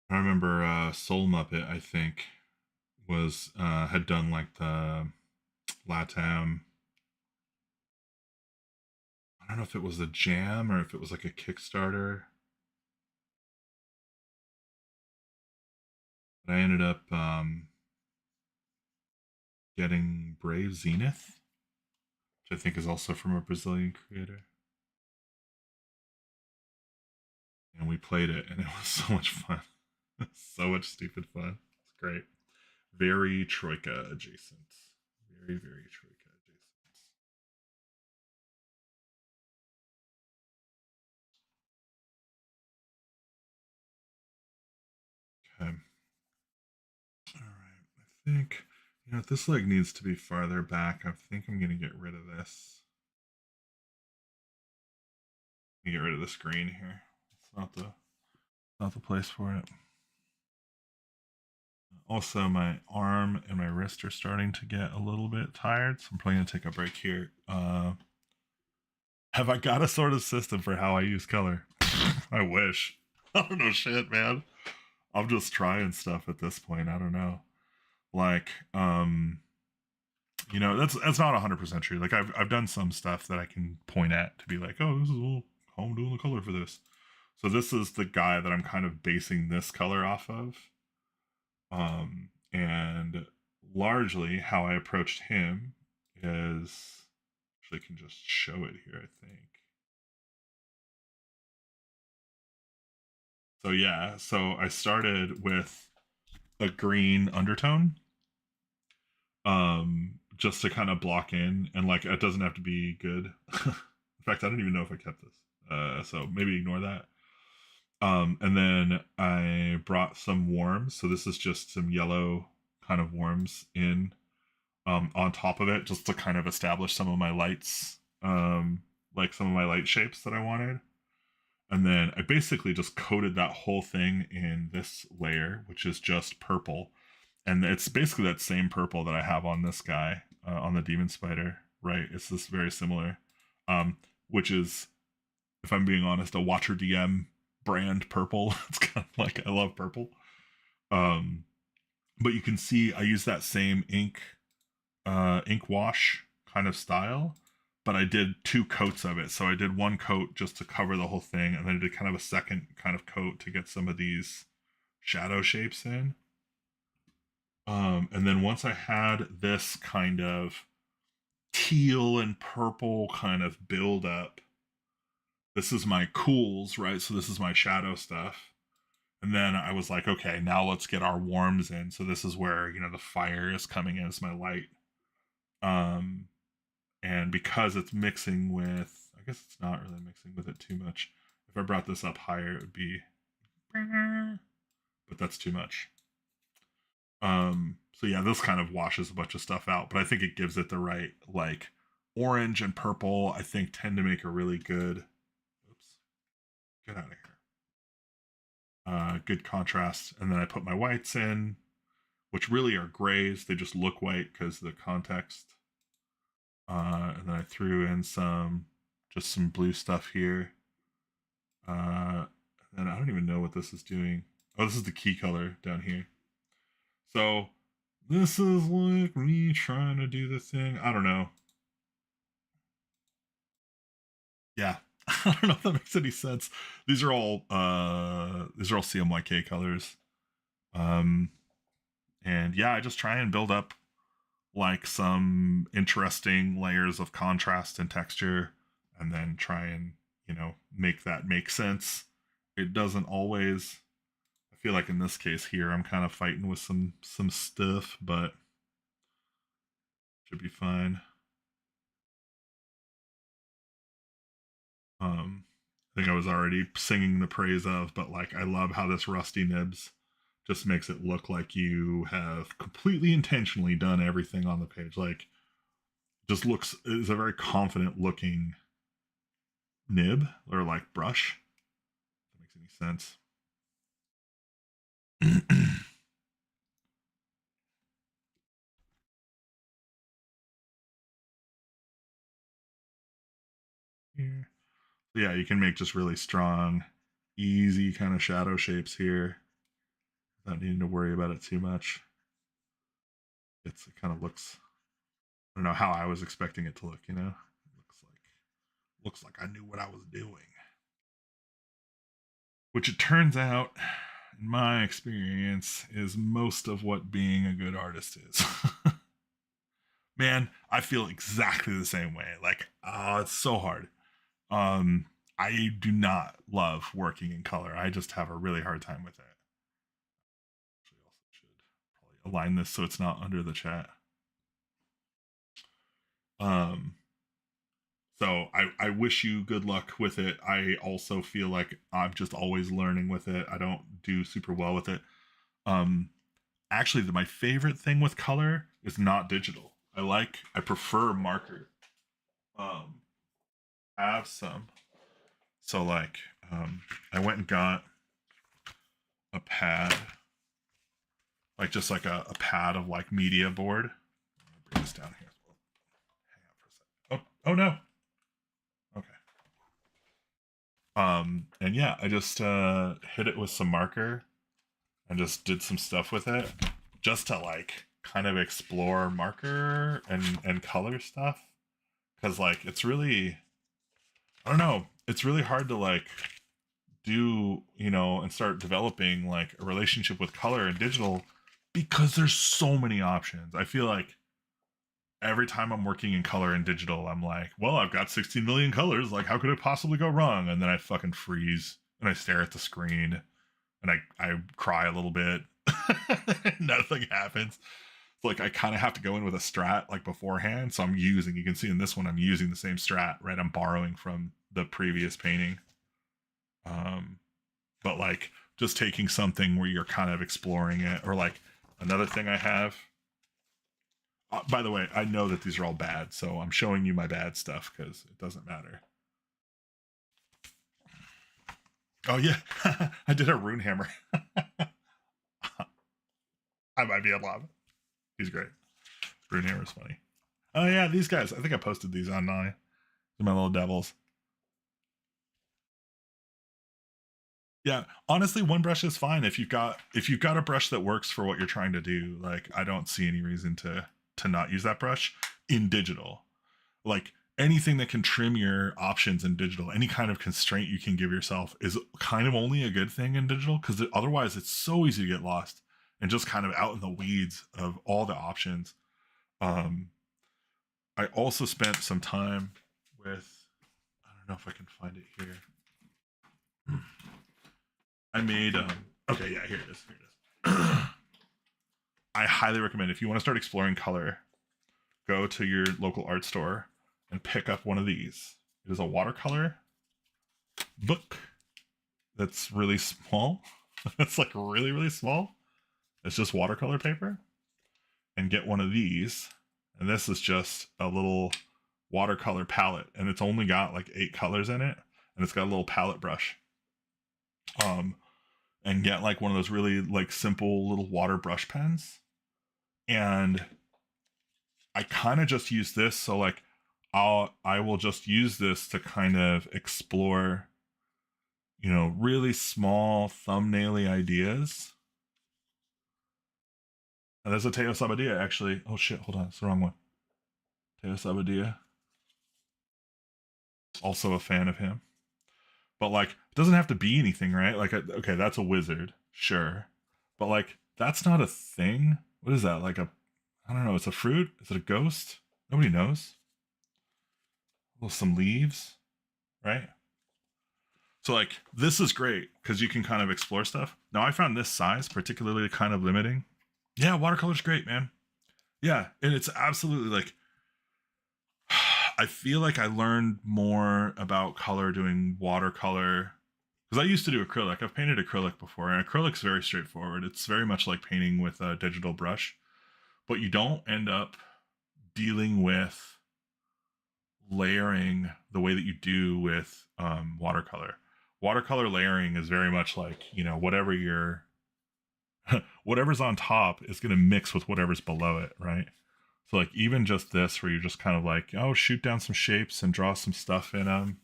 I remember Soul Muppet, I think, was had done like the Latam. I don't know if it was a jam or if it was like a Kickstarter. But I ended up getting Brave Zenith, which I think is also from a Brazilian creator. And we played it, and it was so much fun. So much stupid fun. It's great. Very Troika adjacent. Very, very Troika adjacent. Okay. All right. I think, if this leg needs to be farther back, I think I'm going to get rid of this. Get rid of the screen here. It's not the place for it. Also, my arm and my wrist are starting to get a little bit tired, so I'm probably gonna take a break here. Have I got a sort of system for how I use color? I wish. I don't know shit, man. I'm just trying stuff at this point. I don't know. Like, that's not 100% true. Like I've done some stuff that I can point at to be like, oh, this is how I'm doing the color for this. So this is the guy that I'm kind of basing this color off of. And largely how I approached him is actually I can just show it here, I think. So yeah, so I started with a green undertone, just to kind of block in, and like it doesn't have to be good. In fact, I don't even know if I kept this, so maybe ignore that. And then I brought some warms. So this is just some yellow kind of warms in, on top of it, just to kind of establish some of my lights, like some of my light shapes that I wanted. And then I basically just coated that whole thing in this layer, which is just purple. And it's basically that same purple that I have on this guy, on the demon spider, right? It's this very similar, which is, if I'm being honest, a Watcher DM brand purple. It's kind of like I love purple. Um, but you can see I use that same ink wash kind of style, but I did two coats of it. So I did one coat just to cover the whole thing, and then I did kind of a second kind of coat to get some of these shadow shapes in. And then once I had this kind of teal and purple kind of build up, this is my cools, right? So this is my shadow stuff. And then I was like, okay, now let's get our warms in. So this is where, the fire is coming in as my light. Um, and because it's mixing with, I guess it's not really mixing with it too much. If I brought this up higher, it would be, but that's too much. So yeah, this kind of washes a bunch of stuff out, but I think it gives it the right, like, orange and purple, I think tend to make a really good, oops, get out of here. Good contrast. And then I put my whites in, which really are grays. They just look white because the context. And then I threw in just some blue stuff here. And I don't even know what this is doing. Oh, this is the key color down here. So this is like me trying to do the thing. I don't know. Yeah. I don't know if that makes any sense. These are all CMYK colors. Um and yeah, I just try and build up like some interesting layers of contrast and texture, and then try and, make that make sense. It doesn't always. I feel like in this case here I'm kind of fighting with some stuff, but should be fine. I think I was already singing the praise of, but like I love how this rusty nibs just makes it look like you have completely intentionally done everything on the page. Like, just looks is a very confident looking nib, or like brush. If that makes any sense. Here. Yeah, you can make just really strong, easy kind of shadow shapes here, not needing to worry about it too much. It kind of looks. I don't know how I was expecting it to look. It looks like I knew what I was doing. Which it turns out, in my experience, is most of what being a good artist is. Man, I feel exactly the same way. Like, oh, it's so hard. Um, I do not love working in color. I just have a really hard time with it. Actually, also should probably align this so it's not under the chat. Um, so I wish you good luck with it. I also feel like I'm just always learning with it. I don't do super well with it. Um, Actually, my favorite thing with color is not digital. I prefer marker. Um, have some. So like, I went and got a pad. like just like a pad of like media board. Bring this down here. Hang on for a second. Oh no. Okay. And yeah, I just hit it with some marker and just did some stuff with it just to like kind of explore marker and color stuff, because like it's really, I don't know, it's really hard to like do, you know, and start developing like a relationship with color and digital because there's so many options. I feel like every time I'm working in color and digital, I'm like, well, I've got 16 million colors. Like, how could it possibly go wrong? And then I fucking freeze and I stare at the screen and I cry a little bit. Nothing happens. It's like I kind of have to go in with a strat like beforehand. So you can see in this one, I'm using the same strat, right? I'm borrowing from the previous painting. But like just taking something where you're kind of exploring it, or like another thing I have. By the way, I know that these are all bad, so I'm showing you my bad stuff because it doesn't matter. Oh yeah, I did a rune hammer. I might be in lava. He's great. Rune hammer's funny. Oh yeah, these guys. I think I posted these online. They're my little devils. Yeah, honestly, one brush is fine if you've got a brush that works for what you're trying to do. Like, I don't see any reason to not use that brush in digital. Like anything that can trim your options in digital, any kind of constraint you can give yourself is kind of only a good thing in digital, because otherwise it's so easy to get lost and just kind of out in the weeds of all the options. I also spent some time with, I don't know if I can find it here. I made okay, yeah, here it is. I highly recommend, if you want to start exploring color, go to your local art store and pick up one of these. It is a watercolor book that's really small. It's like really, really small. It's just watercolor paper. And get one of these. And this is just a little watercolor palette. And it's only got like 8 colors in it. And it's got a little palette brush. And get like one of those really like simple little water brush pens. And I kind of just use this, so like I will just use this to kind of explore, you know, really small thumbnail-y ideas. And there's a Teo Sabadia actually. Oh shit, hold on, it's the wrong one. Teo Sabadia. Also a fan of him. But like, it doesn't have to be anything, right? Like, okay, that's a wizard, sure. But like, that's not a thing. What is that? Like a, I don't know, it's a fruit? Is it a ghost? Nobody knows. Well, some leaves, right? So like, this is great because you can kind of explore stuff. Now I found this size particularly kind of limiting. Yeah, watercolor's great, man. Yeah, and it's absolutely like, I feel like I learned more about color doing watercolor, because I used to do acrylic. I've painted acrylic before, and acrylic's very straightforward. It's very much like painting with a digital brush, but you don't end up dealing with layering the way that you do with watercolor. Watercolor layering is very much like, you know, whatever you're whatever's on top is going to mix with whatever's below it, right? So like even just this, where you're just kind of like, oh, shoot down some shapes and draw some stuff in them.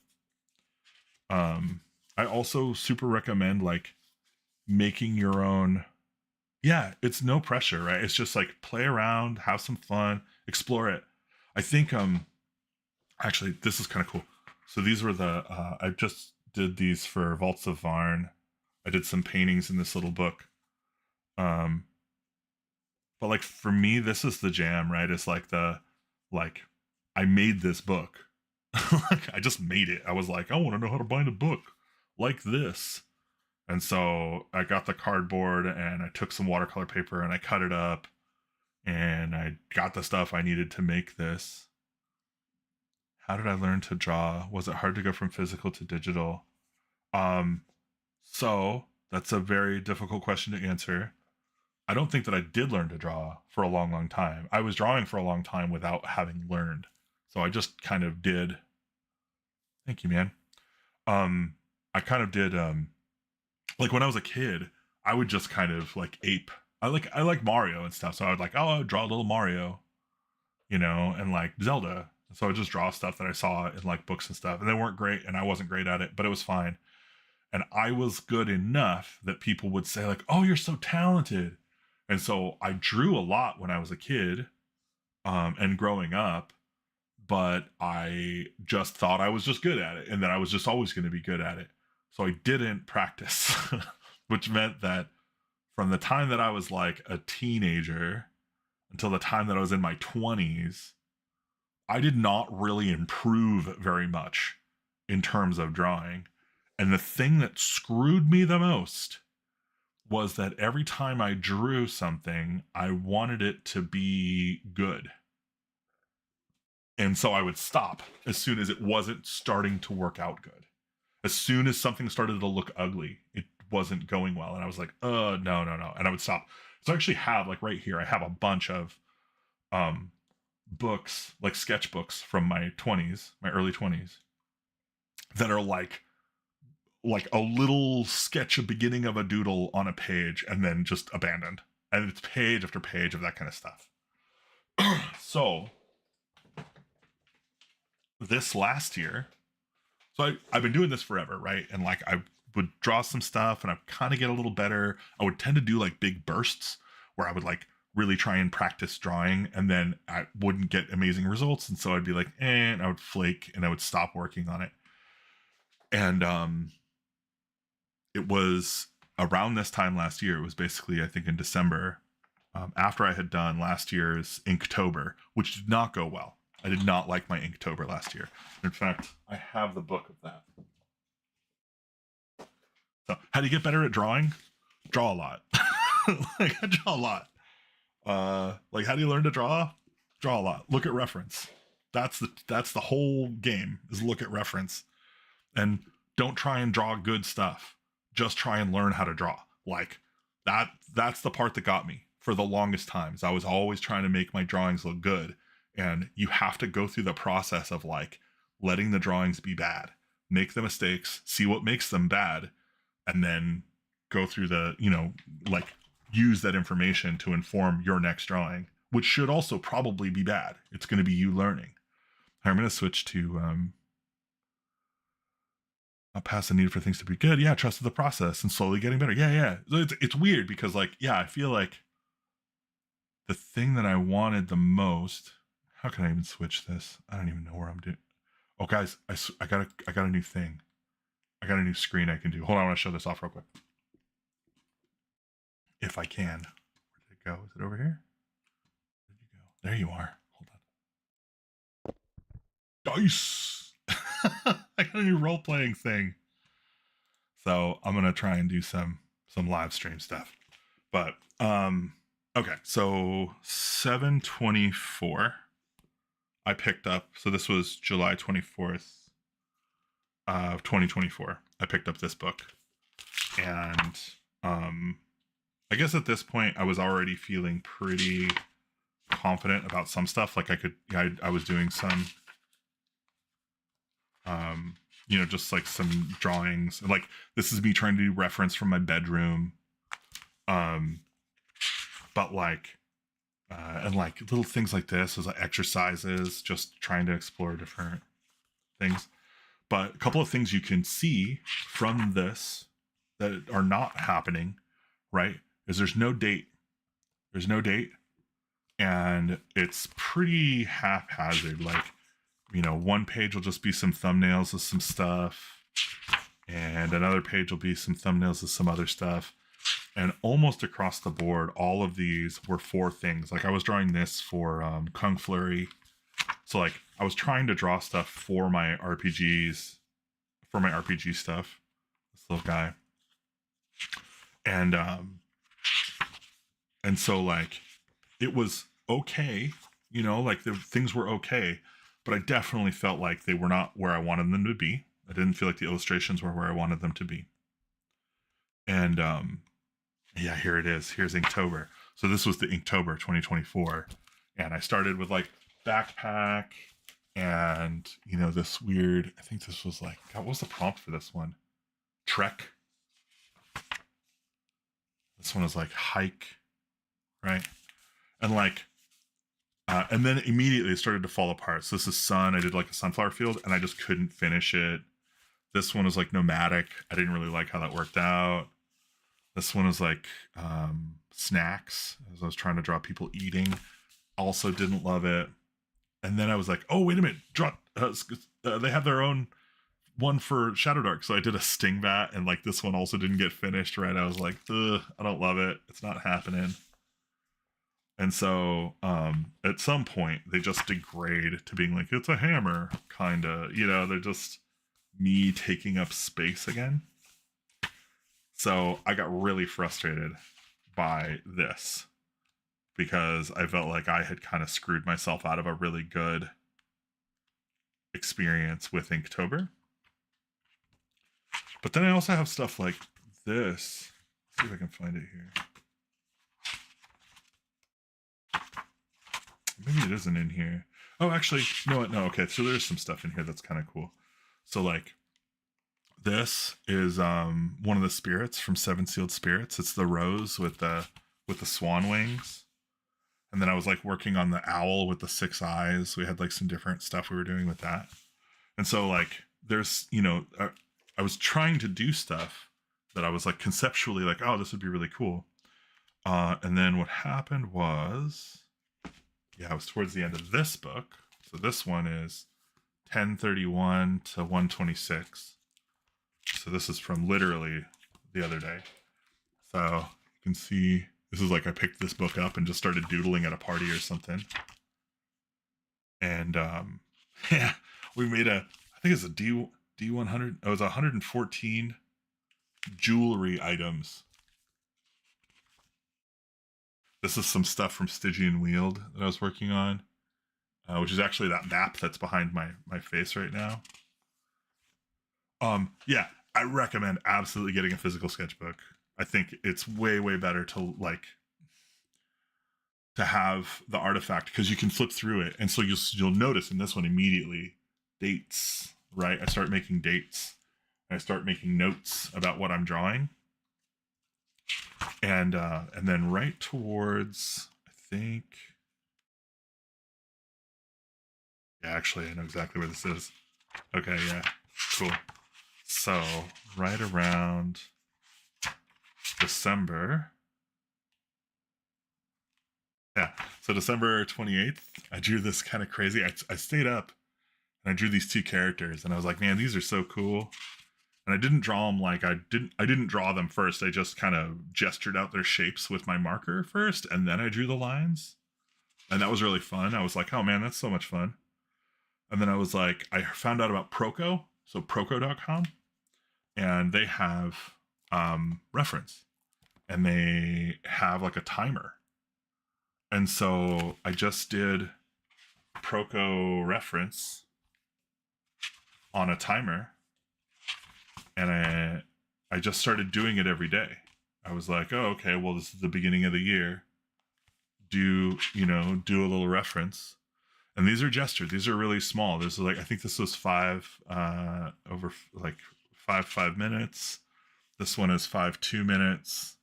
I also super recommend like making your own. Yeah, it's no pressure, right? It's just like play around, have some fun, explore it. I think actually this is kind of cool. So these were the I just did these for Vaults of Varn. I did some paintings in this little book. But like for me, this is the jam, right? It's like I made this book. Like I just made it. I was like, I want to know how to bind a book like this. And so I got the cardboard and I took some watercolor paper and I cut it up and I got the stuff I needed to make this. How did I learn to draw? Was it hard to go from physical to digital? So that's a very difficult question to answer. I don't think that I did learn to draw for a long, long time. I was drawing for a long time without having learned. So I just kind of did. Thank you, man. I kind of did, like when I was a kid, I would just kind of like ape I like Mario and stuff. So I would like, oh, I would draw a little Mario, and like Zelda. So I would just draw stuff that I saw in like books and stuff. And they weren't great and I wasn't great at it, but it was fine. And I was good enough that people would say like, oh, you're so talented. And so I drew a lot when I was a kid, and growing up, but I just thought I was just good at it and that I was just always going to be good at it. So I didn't practice, which meant that from the time that I was like a teenager until the time that I was in my 20s, I did not really improve very much in terms of drawing. And the thing that screwed me the most was that every time I drew something, I wanted it to be good. And so I would stop as soon as it wasn't starting to work out good. As soon as something started to look ugly, it wasn't going well. And I was like, no, no, no. And I would stop. So I actually have, like right here, I have a bunch of books, like sketchbooks from my 20s, my early 20s, that are like a little sketch, a beginning of a doodle on a page, and then just abandoned. And it's page after page of that kind of stuff. So this last year, so I've been doing this forever, right? And like I would draw some stuff and I kind of get a little better. I would tend to do like big bursts where I would like really try and practice drawing, and then I wouldn't get amazing results. And so I'd be like, and I would flake and I would stop working on it. And it was around this time last year. It was basically, I think, in December, after I had done last year's Inktober, which did not go well. I did not like my Inktober last year. In fact, I have the book of that. So, how do you get better at drawing? Draw a lot. Like, I draw a lot. Like, how do you learn to draw? Draw a lot. Look at reference. That's the whole game, is look at reference. And don't try and draw good stuff. Just try and learn how to draw. Like, that's the part that got me for the longest times. I was always trying to make my drawings look good. And you have to go through the process of like letting the drawings be bad, make the mistakes, see what makes them bad, and then go through the, like use that information to inform your next drawing, which should also probably be bad. It's going to be you learning. I'm going to switch to I'll pass the need for things to be good. Yeah, trust the process and slowly getting better. Yeah. It's weird because like, yeah, I feel like the thing that I wanted the most. How can I even switch this? I don't even know where I'm doing. Oh, guys, I got a new thing. I got a new screen I can do. Hold on, I want to show this off real quick. If I can. Where did it go? Is it over here? Where did you go? There you are. Hold on. Dice! I got a new role-playing thing. So I'm going to try and do some live stream stuff. But, okay, so 7/24. I picked up, so this was July 24th of 2024. I picked up this book, and I guess at this point I was already feeling pretty confident about some stuff. Like I was doing some, just like some drawings. Like this is me trying to do reference from my bedroom, but like. And like little things like this as like exercises, just trying to explore different things. But a couple of things you can see from this that are not happening, right? Is there's no date. There's no date. And it's pretty haphazard. Like, one page will just be some thumbnails of some stuff. And another page will be some thumbnails of some other stuff. And almost across the board, all of these were for things. Like I was drawing this for Kung Flurry. So like I was trying to draw stuff for my RPGs, for my RPG stuff. This little guy. And so like it was okay, like the things were okay, but I definitely felt like they were not where I wanted them to be. I didn't feel like the illustrations were where I wanted them to be. And yeah, here it is. Here's Inktober. So this was the Inktober 2024. And I started with like backpack and, this weird, I think this was like, God, what was the prompt for this one? Trek. This one was like hike. right? And like, and then immediately it started to fall apart. So this is sun. I did like a sunflower field, and I just couldn't finish it. This one was like nomadic. I didn't really like how that worked out. This one was like snacks, as I was trying to draw people eating. Also didn't love it. And then I was like, oh, wait a minute. They have their own one for Shadow Dark. So I did a sting bat, and like this one also didn't get finished, right? I was like, ugh, I don't love it. It's not happening. And so at some point they just degrade to being like, it's a hammer, kind of, you know, they're just me taking up space again. So I got really frustrated by this because I felt like I had kind of screwed myself out of a really good experience with Inktober. But then I also have stuff like this. Let's see if I can find it here. Maybe it isn't in here. Oh, actually, no, okay. So there's some stuff in here that's kind of cool. So like, this is one of the spirits from Seven Sealed Spirits. It's the rose with the swan wings. And then I was like working on the owl with the 6 eyes. We had like some different stuff we were doing with that. And so like, there's, you know, I was trying to do stuff that I was like conceptually like, oh, this would be really cool. And then what happened was, yeah, I was towards the end of this book. So this one is 1031 to 126. So this is from literally the other day. So you can see, this is like I picked this book up and just started doodling at a party or something. And yeah, we made I think it's a D100. Oh, it's 114 jewelry items. This is some stuff from Stygian Wield that I was working on, which is actually that map that's behind my face right now. Yeah, I recommend absolutely getting a physical sketchbook. I think it's way, way better to like to have the artifact because you can flip through it. And so you'll notice in this one immediately dates, right? I start making dates. I start making notes about what I'm drawing. And then right towards, I think, yeah, actually, I know exactly where this is. Okay, yeah, cool. So right around December, yeah, so December 28th, I drew this kind of crazy. I stayed up and I drew these 2 characters, and I was like, man, these are so cool. And I didn't draw them like I didn't draw them first. I just kind of gestured out their shapes with my marker first, and then I drew the lines. And that was really fun. I was like, oh man, that's so much fun. And then I was like, I found out about Proco, so Proco.com, and they have reference, and they have like a timer. And so I just did Proco reference on a timer, and I just started doing it every day. I was like, oh, okay, well, this is the beginning of the year. Do a little reference. And these are gestures. These are really small. This is like, I think this was 5 over like 5 minutes. This one is 2 minutes.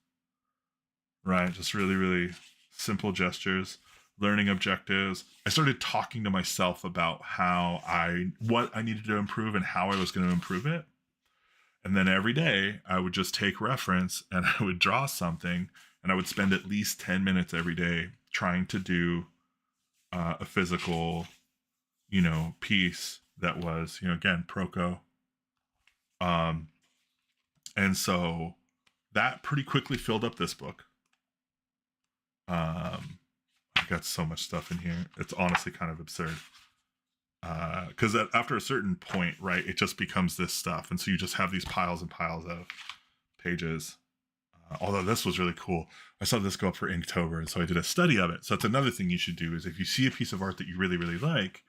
Right. Just really, really simple gestures, learning objectives. I started talking to myself about what I needed to improve and how I was going to improve it. And then every day I would just take reference and I would draw something, and I would spend at least 10 minutes every day trying to do a physical, piece that was, again, Proco. And so that pretty quickly filled up this book. I got so much stuff in here. It's honestly kind of absurd. Because after a certain point, right, it just becomes this stuff. And so you just have these piles and piles of pages. Although this was really cool. I saw this go up for Inktober, and so I did a study of it. So that's another thing you should do is if you see a piece of art that you really, really like,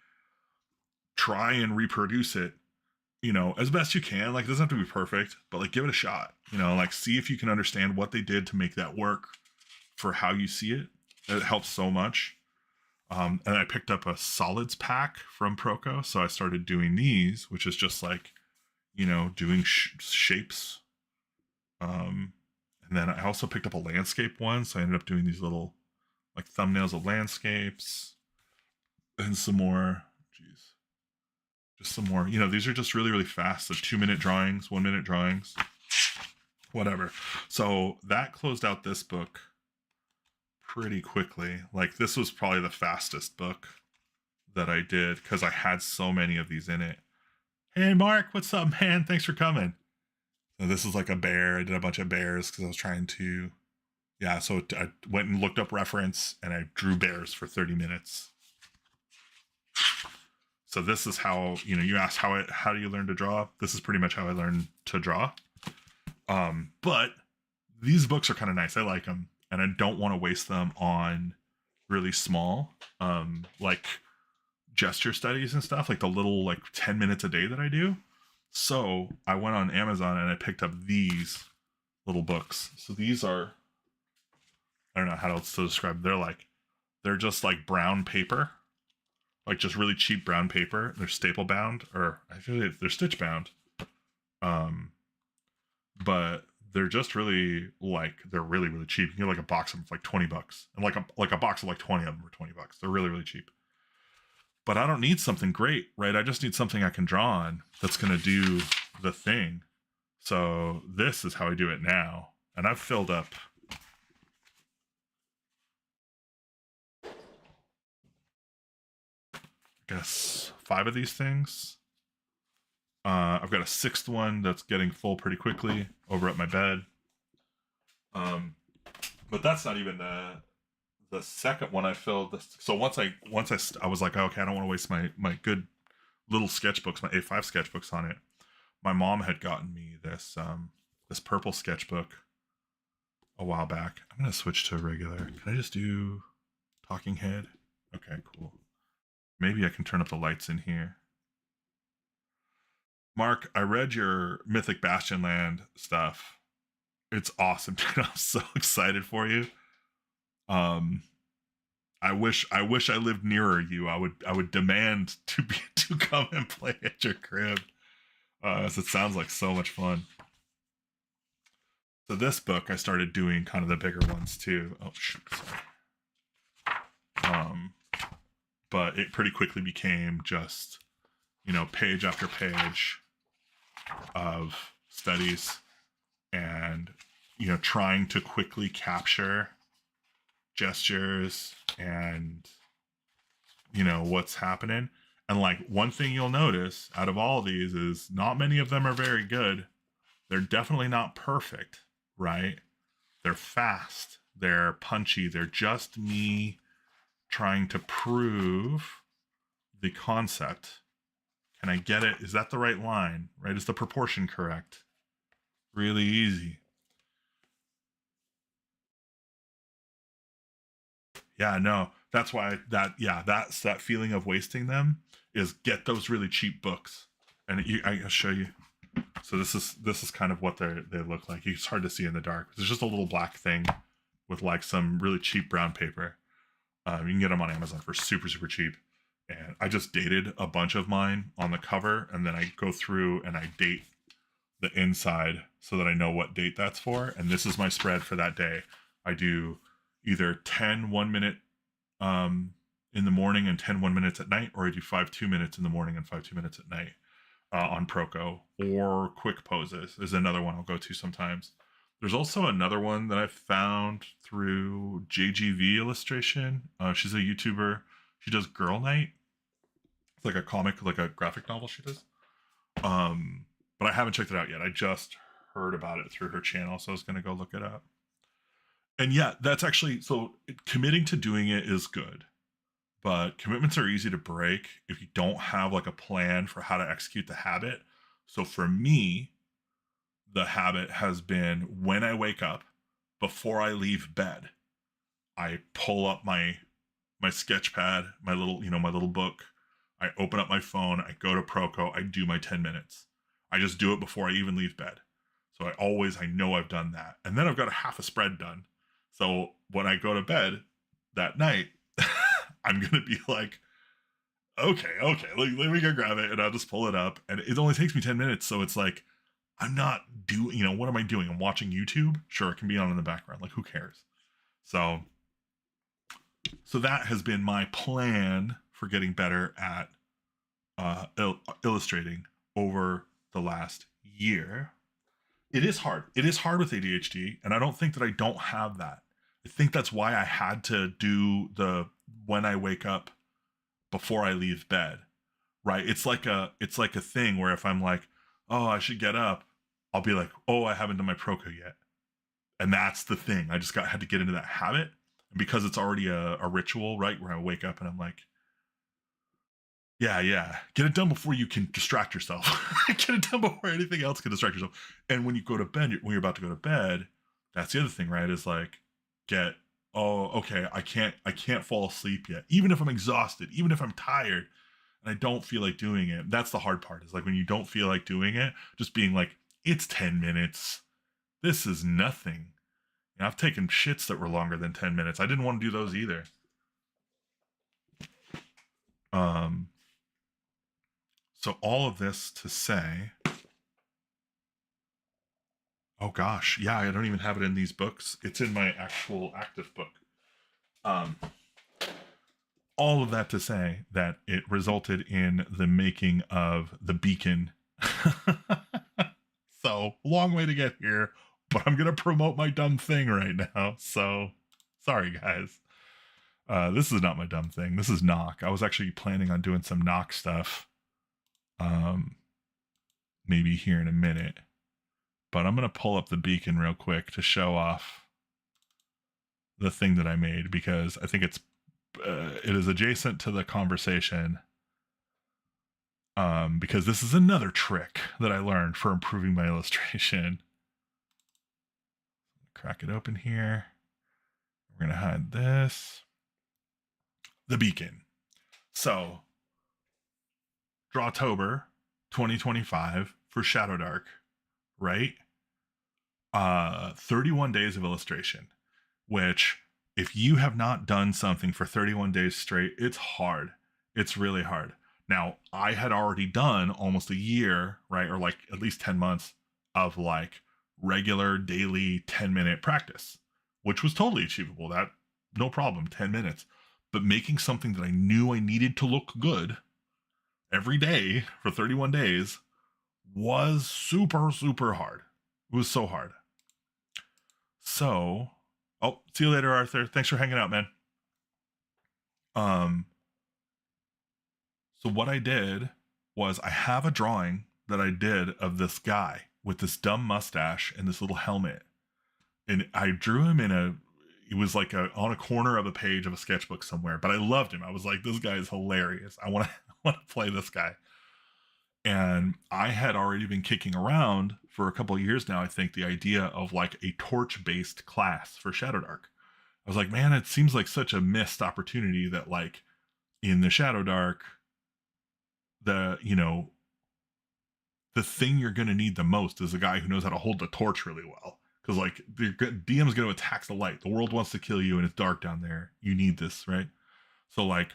try and reproduce it, as best you can. Like, it doesn't have to be perfect, but like give it a shot, like see if you can understand what they did to make that work for how you see it. It helps so much. And I picked up a solids pack from Proco. So I started doing these, which is just like, doing shapes. And then I also picked up a landscape one. So I ended up doing these little like thumbnails of landscapes and some more. Jeez, just some more. You know, these are just really, really fast. There's 2-minute drawings, 1-minute drawings, whatever. So that closed out this book pretty quickly. Like this was probably the fastest book that I did because I had so many of these in it. Hey Mark, what's up, man? Thanks for coming. So this is like a bear. I did a bunch of bears because I was trying to, yeah. So I went and looked up reference and I drew bears for 30 minutes. So this is how, you know, you asked how do you learn to draw? This is pretty much how I learned to draw. But these books are kind of nice. I like them, and I don't want to waste them on really small, like gesture studies and stuff, like the little like 10 minutes a day that I do. So I went on Amazon and I picked up these little books. So these are, I don't know how else to describe them. They're just like brown paper, like just really cheap brown paper. They're staple bound, or I feel they're stitch bound. But they're just really like, they're really, really cheap. You get like a box of them for like $20, and like a box of like 20 of them for $20. They're really, really cheap. But I don't need something great, right? I just need something I can draw on that's going to do the thing. So this is how I do it now. And I've filled up, I guess, 5 of these things. I've got a 6th one that's getting full pretty quickly over at my bed. But that's not even the second one I filled. So once I was like, okay, I don't want to waste my good little sketchbooks, my A5 sketchbooks on it. My mom had gotten me this this purple sketchbook a while back. I'm gonna switch to a regular. Can I just do talking head? Okay, cool. Maybe I can turn up the lights in here. Mark, I read your Mythic Bastionland stuff. It's awesome, dude. I'm so excited for you. I wish I lived nearer you. I would demand to come and play at your crib. As it sounds like so much fun. So this book I started doing kind of the bigger ones too. Oh shoot, sorry. But it pretty quickly became just, you know, page after page of studies, and, you know, trying to quickly capture gestures and, you know, what's happening. And like one thing you'll notice out of all of these is not many of them are very good. They're definitely not perfect, right? They're fast, they're punchy, they're just me trying to prove the concept. Can I get it? Is that the right line? Right? Is the proportion correct? Really easy. Yeah, no. That's why that's that feeling of wasting them is get those really cheap books. And I'll show you. So this is kind of what they look like. It's hard to see in the dark. There's just a little black thing with like some really cheap brown paper. You can get them on Amazon for super, super cheap. And I just dated a bunch of mine on the cover, and then I go through and I date the inside so that I know what date that's for. And this is my spread for that day. I do either 10 1-minute in the morning and 10 1-minutes at night, or I do 5 2-minutes in the morning and 5 2-minutes at night on Proco. Or quick poses is another one I'll go to sometimes. There's also another one that I found through JGV Illustration. She's a YouTuber. She does Girl Night. It's like a comic, like a graphic novel she does. But I haven't checked it out yet. I just heard about it through her channel, so I was going to go look it up. And yeah, that's actually, so committing to doing it is good, but commitments are easy to break if you don't have like a plan for how to execute the habit. So for me, the habit has been when I wake up, before I leave bed, I pull up my sketch pad, my little book. I open up my phone, I go to Proco, I do my 10 minutes. I just do it before I even leave bed. So I know I've done that. And then I've got a half a spread done. So when I go to bed that night, I'm going to be like, okay, let me go grab it. And I'll just pull it up. And it only takes me 10 minutes. So it's like, I'm not doing, what am I doing? I'm watching YouTube. Sure, it can be on in the background. Like, who cares? So So that has been my plan for getting better at illustrating over the last year. It is hard. It is hard with ADHD, and I don't think that I don't have that. I think that's why I had to do the when I wake up before I leave bed. Right? It's like a thing where if I'm like, "Oh, I should get up." I'll be like, "Oh, I haven't done my Proco yet." And that's the thing. I just had to get into that habit. And because it's already a ritual, right? Where I wake up and I'm like, yeah, get it done before you can distract yourself. Get it done before anything else can distract yourself. And when you go to bed, when you're about to go to bed, that's the other thing, right? Is like, okay, I can't fall asleep yet. Even if I'm exhausted, even if I'm tired, and I don't feel like doing it. That's the hard part. Is like when you don't feel like doing it, just being like, it's 10 minutes. This is nothing. I've taken shits that were longer than 10 minutes. I didn't want to do those either. Um, so all of this to say, oh gosh, yeah, I don't even have it in these books. It's in my actual active book. Um, all of that to say that it resulted in the making of the beacon. So long way to get here, but I'm gonna promote my dumb thing right now. So sorry, guys. This is not my dumb thing. This is knock. I was actually planning on doing some knock stuff. Maybe here in a minute. But I'm going to pull up the beacon real quick to show off the thing that I made because I think it is adjacent to the conversation. Because this is another trick that I learned for improving my illustration. Crack it open here. We're going to hide this. The beacon. So, Drawtober 2025 for Shadow Dark, right? 31 days of illustration, which if you have not done something for 31 days straight, it's hard. It's really hard. Now, I had already done almost a year, right? Or like at least 10 months of like regular daily 10-minute practice, which was totally achievable. That no problem, 10 minutes. But making something that I knew I needed to look good every day for 31 days was super, super hard. It was so hard. So, oh, see you later, Arthur. Thanks for hanging out, man. So what I did was I have a drawing that I did of this guy with this dumb mustache and this little helmet. And I drew him it was like on a corner of a page of a sketchbook somewhere, but I loved him. I was like, this guy is hilarious. I want to play this guy. And I had already been kicking around for a couple of years now, I think, the idea of like a torch-based class for Shadow Dark. I was like, man, it seems like such a missed opportunity that like in the Shadow Dark, the thing you're going to need the most is a guy who knows how to hold the torch really well. Because like the DM's going to attack the light. The world wants to kill you and it's dark down there. You need this, right? So like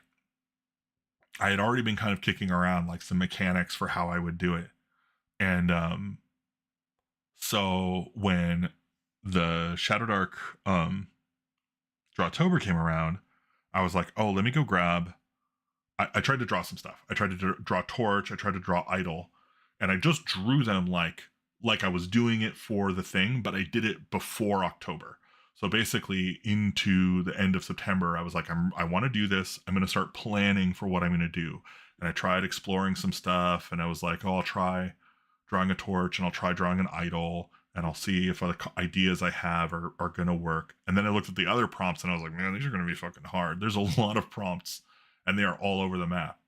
I had already been kind of kicking around like some mechanics for how I would do it. And so when the Shadow Dark Drawtober came around, I was like, oh, let me go grab. I tried to draw some stuff. I tried to draw Torch. I tried to draw Idol. And I just drew them like I was doing it for the thing, but I did it before October. So basically into the end of September, I was like, I want to do this. I'm going to start planning for what I'm going to do. And I tried exploring some stuff and I was like, oh, I'll try drawing a torch and I'll try drawing an idol and I'll see if other ideas I have are going to work. And then I looked at the other prompts and I was like, man, these are going to be fucking hard. There's a lot of prompts and they are all over the map.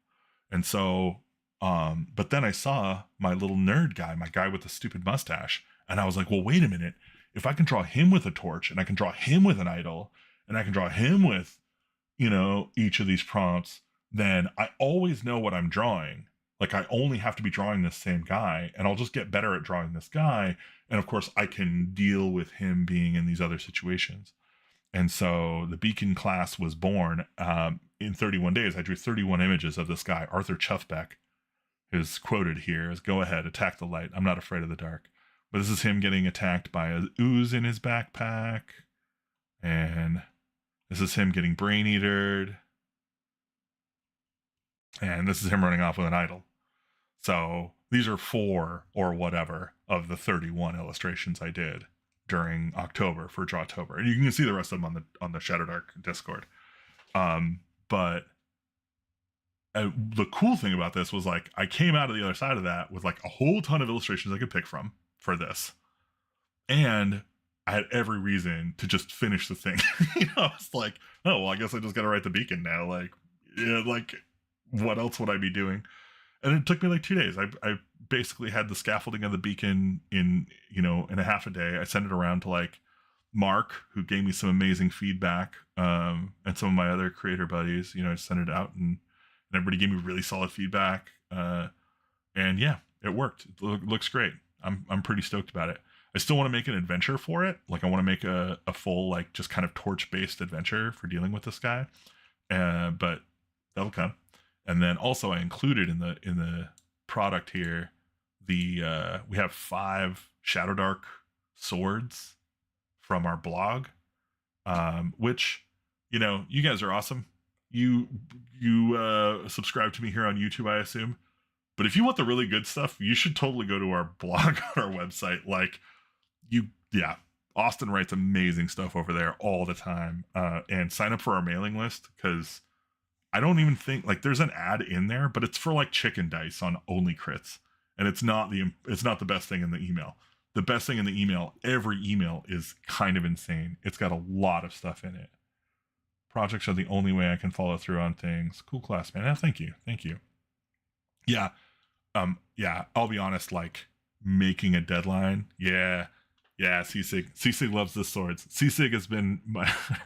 And so, but then I saw my little nerd guy, my guy with the stupid mustache. And I was like, well, wait a minute. If I can draw him with a torch and I can draw him with an idol and I can draw him with, each of these prompts, then I always know what I'm drawing. Like I only have to be drawing this same guy and I'll just get better at drawing this guy. And of course I can deal with him being in these other situations. And so the Beacon class was born in 31 days. I drew 31 images of this guy, Arthur Chuffbeck, who's quoted here as, go ahead, attack the light. I'm not afraid of the dark. But this is him getting attacked by an ooze in his backpack. And This is him getting brain eatered. And this is him running off with an idol. So these are 4 or whatever of the 31 illustrations I did during October for Drawtober. And you can see the rest of them on the Shadow Dark Discord. But the cool thing about this was like I came out of the other side of that with like a whole ton of illustrations I could pick from for this. And I had every reason to just finish the thing. You know, it's like, oh, well, I guess I just got to write the beacon now. Like, yeah, like what else would I be doing? And it took me like 2 days. I basically had the scaffolding of the beacon in a half a day. I sent it around to like Mark, who gave me some amazing feedback, and some of my other creator buddies. I sent it out, and everybody gave me really solid feedback. And yeah, it worked. It looks great. I'm pretty stoked about it. I still want to make an adventure for it. Like I want to make a full like just kind of torch-based adventure for dealing with this guy. But that'll come. And then also I included in the product here we have 5 Shadow Dark swords from our blog, which you guys are awesome. You subscribe to me here on YouTube, I assume. But if you want the really good stuff, you should totally go to our blog on our website. Like Austin writes amazing stuff over there all the time. And sign up for our mailing list, because I don't even think like there's an ad in there, but it's for like chicken dice on only crits, and it's not the best thing in the email. The best thing in the email, every email is kind of insane. It's got a lot of stuff in it. Projects are the only way I can follow through on things. Cool class, man. Oh, thank you. Yeah. I'll be honest, like making a deadline. Yeah. C-Sig loves the swords. C-Sig has been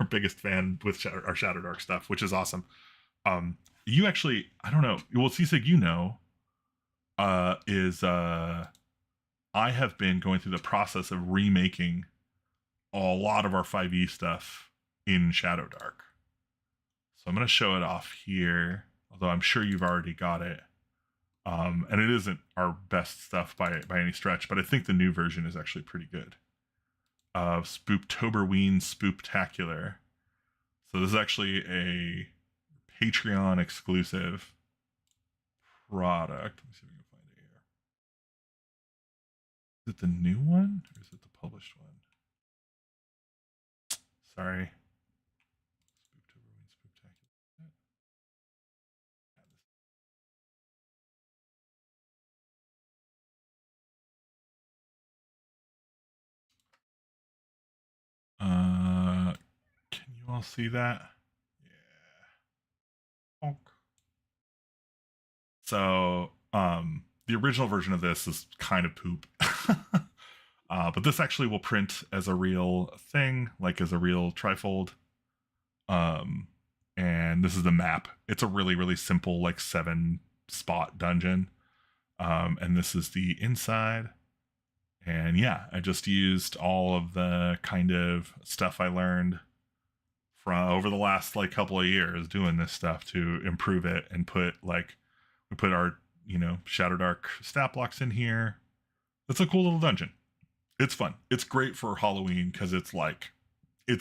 our biggest fan with our Shadow Dark stuff, which is awesome. You actually, I don't know. Well, C-Sig, I have been going through the process of remaking a lot of our 5e stuff in Shadow Dark. So I'm going to show it off here, although I'm sure you've already got it. And it isn't our best stuff by any stretch, but I think the new version is actually pretty good. Spooptoberween Spooptacular. So this is actually a Patreon exclusive product. Let me see if we can find it here. Is it the new one or is it the published one? Sorry. Spooptoberween Spooptacular. Can you all see that? Yeah. So, the original version of this is kind of poop. But this actually will print as a real thing, like as a real trifold. And this is the map. It's a really, really simple, like 7-spot dungeon. And this is the inside. And yeah, I just used all of the kind of stuff I learned from over the last like couple of years doing this stuff to improve it, and we put our Shadow Dark stat blocks in here. It's a cool little dungeon. It's fun. It's great for Halloween because it's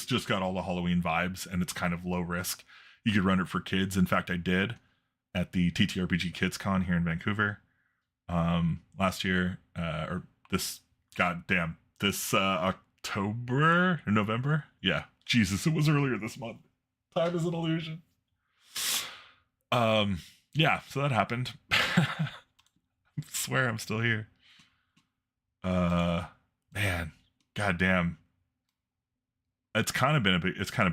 just got all the Halloween vibes, and it's kind of low risk. You could run it for kids. In fact, I did at the TTRPG Kids Con here in Vancouver last year, or this October or November. Yeah, Jesus, it was earlier this month. Time is an illusion. Yeah, so that happened. I swear I'm still here. Man, goddamn. It's kind of been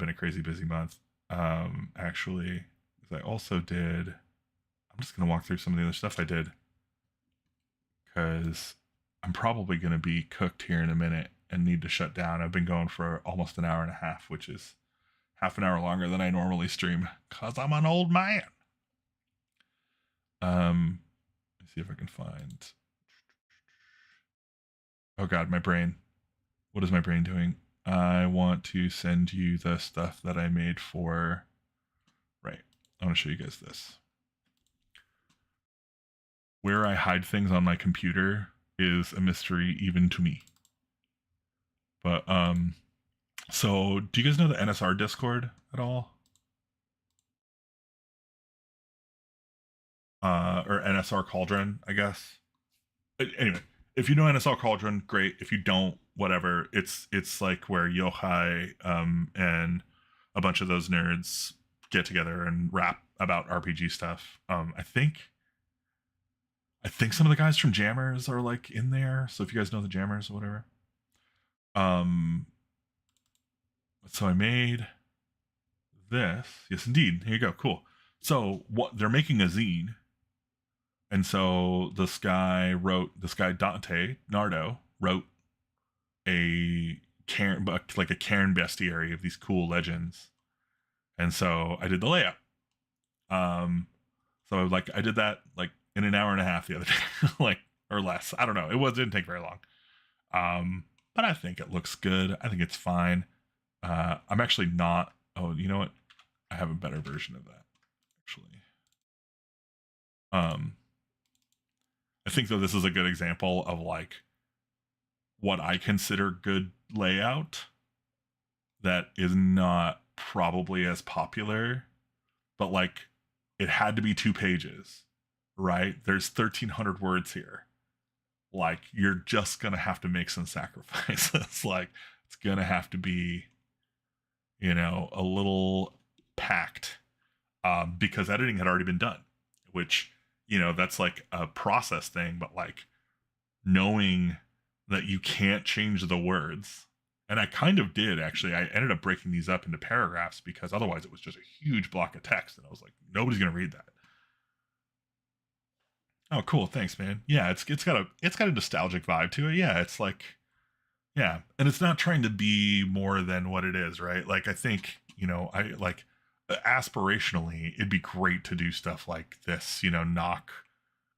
a crazy busy month. Actually, I also did. I'm just gonna walk through some of the other stuff I did, because I'm probably gonna be cooked here in a minute and need to shut down. I've been going for almost an hour and a half, which is half an hour longer than I normally stream, cause I'm an old man. Let's see if I can find. Oh God, my brain. What is my brain doing? I want to send you the stuff that I made for. Right. I want to show you guys this. Where I hide things on my computer is a mystery even to me. But So, do you guys know the NSR Discord at all? Or NSR Cauldron, I guess. Anyway, if you know NSR Cauldron, great. If you don't, whatever. It's like where Yohai and a bunch of those nerds get together and rap about RPG stuff. I think some of the guys from Jammers are like in there. So if you guys know the Jammers or whatever. Um so I made this. Yes, indeed. Here you go. Cool. So what they're making a zine. And so this guy Dante Nardo wrote a Cairn, like a Cairn bestiary of these cool legends. And so I did the layout. So like I did that like in an hour and a half the other day, like or less. I don't know. Didn't take very long. But I think it looks good. I think it's fine. I'm actually not. Oh, you know what? I have a better version of that actually. I think though this is a good example of like what I consider good layout that is not probably as popular, but like it had to be 2 pages, right? There's 1,300 words here. Like you're just gonna have to make some sacrifices. Like it's gonna have to be, a little packed, because editing had already been done, which that's like a process thing, but like knowing that you can't change the words. And I kind of did actually. I ended up breaking these up into paragraphs because otherwise it was just a huge block of text. And I was like, nobody's going to read that. Oh, cool. Thanks, man. Yeah, it's got a nostalgic vibe to it. Yeah, it's like, yeah. And it's not trying to be more than what it is, right? Like, I think, I like aspirationally, it'd be great to do stuff like this, knock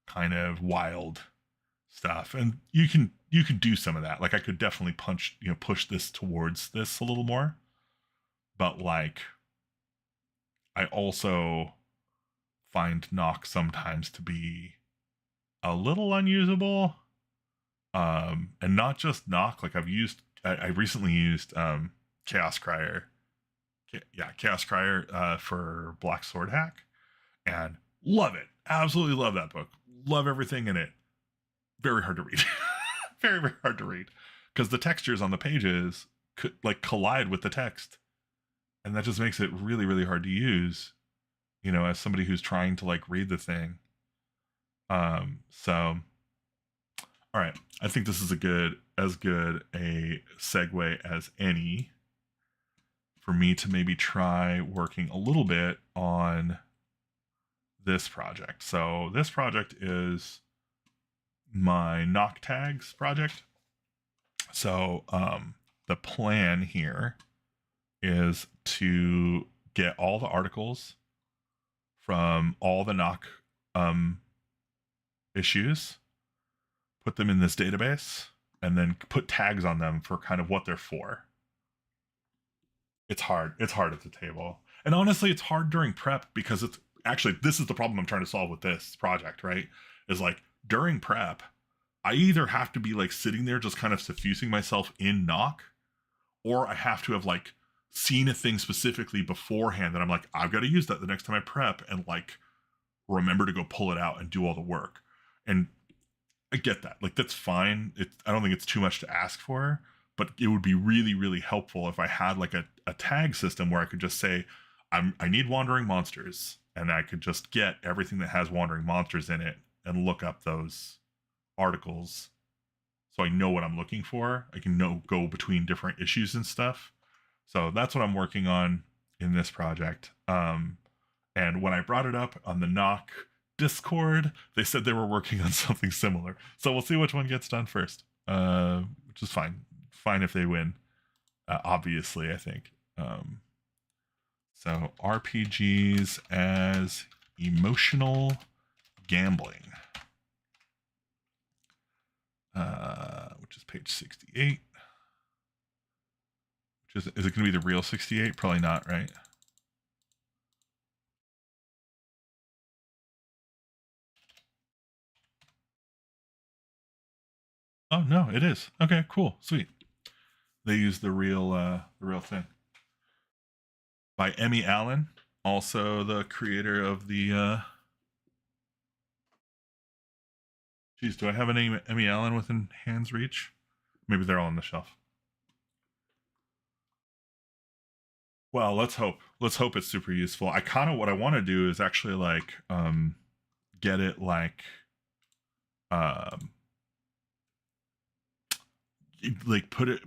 kind of wild stuff, and you can do some of that. Like I could definitely push this towards this a little more, but like I also find knock sometimes to be a little unusable, and not just knock. Like I recently used chaos crier, chaos crier, for black sword hack, and love it, absolutely love that book, love everything in it. Very hard to read. Very, very hard to read because the textures on the pages could like collide with the text, and that just makes it really, really hard to use, as somebody who's trying to like read the thing. So all right, I think this is as good a segue as any for me to maybe try working a little bit on this project. So this project is my knock tags project. So the plan here is to get all the articles from all the knock issues, put them in this database, and then put tags on them for kind of what they're for. It's hard. It's hard at the table. And honestly, it's hard during prep because it's actually, this is the problem I'm trying to solve with this project, right? Is like during prep, I either have to be like sitting there just kind of suffusing myself in knock, or I have to have like seen a thing specifically beforehand that I'm like, I've got to use that the next time I prep, and like remember to go pull it out and do all the work. And I get that. Like that's fine. I don't think it's too much to ask for, but it would be really, really helpful if I had like a tag system where I could just say, I need wandering monsters, and I could just get everything that has wandering monsters in it and look up those articles so I know what I'm looking for. I can go between different issues and stuff. So that's what I'm working on in this project. And when I brought it up on the knock Discord, they said they were working on something similar. So we'll see which one gets done first, which is fine. Fine if they win, obviously, I think. So RPGs as emotional gambling, which is page 68. Is it going to be the real 68? Probably not, right? Oh, no, it is. Okay, cool. Sweet. They use the real thing. By Emmy Allen, also the creator of the. Geez, do I have a name Emmy Allen within hand's reach? Maybe they're all on the shelf. Well, let's hope. Let's hope it's super useful. I kind of what I want to do is actually like get it um put it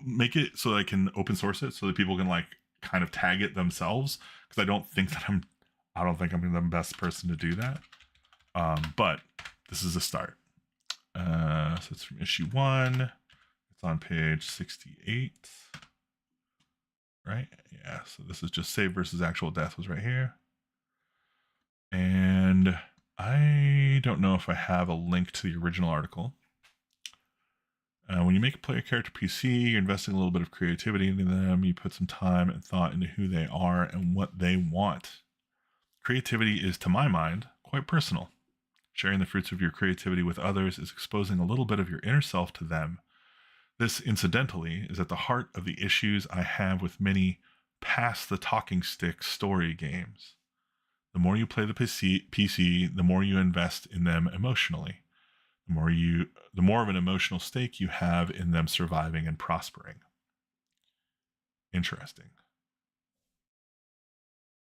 make it so that I can open source it so that people can like kind of tag it themselves because I don't think I'm the best person to do that. But this is a start. So it's from issue 1. It's on page 68. Right? Yeah, so this is just save versus actual death was right here. And I don't know if I have a link to the original article. When you make a player character PC, you're investing a little bit of creativity into them. You put some time and thought into who they are and what they want. Creativity is, to my mind, quite personal. Sharing the fruits of your creativity with others is exposing a little bit of your inner self to them. This, incidentally, is at the heart of the issues I have with many pass the talking stick story games. The more you play the PC, the more you invest in them emotionally. The more of an emotional stake you have in them surviving and prospering. Interesting.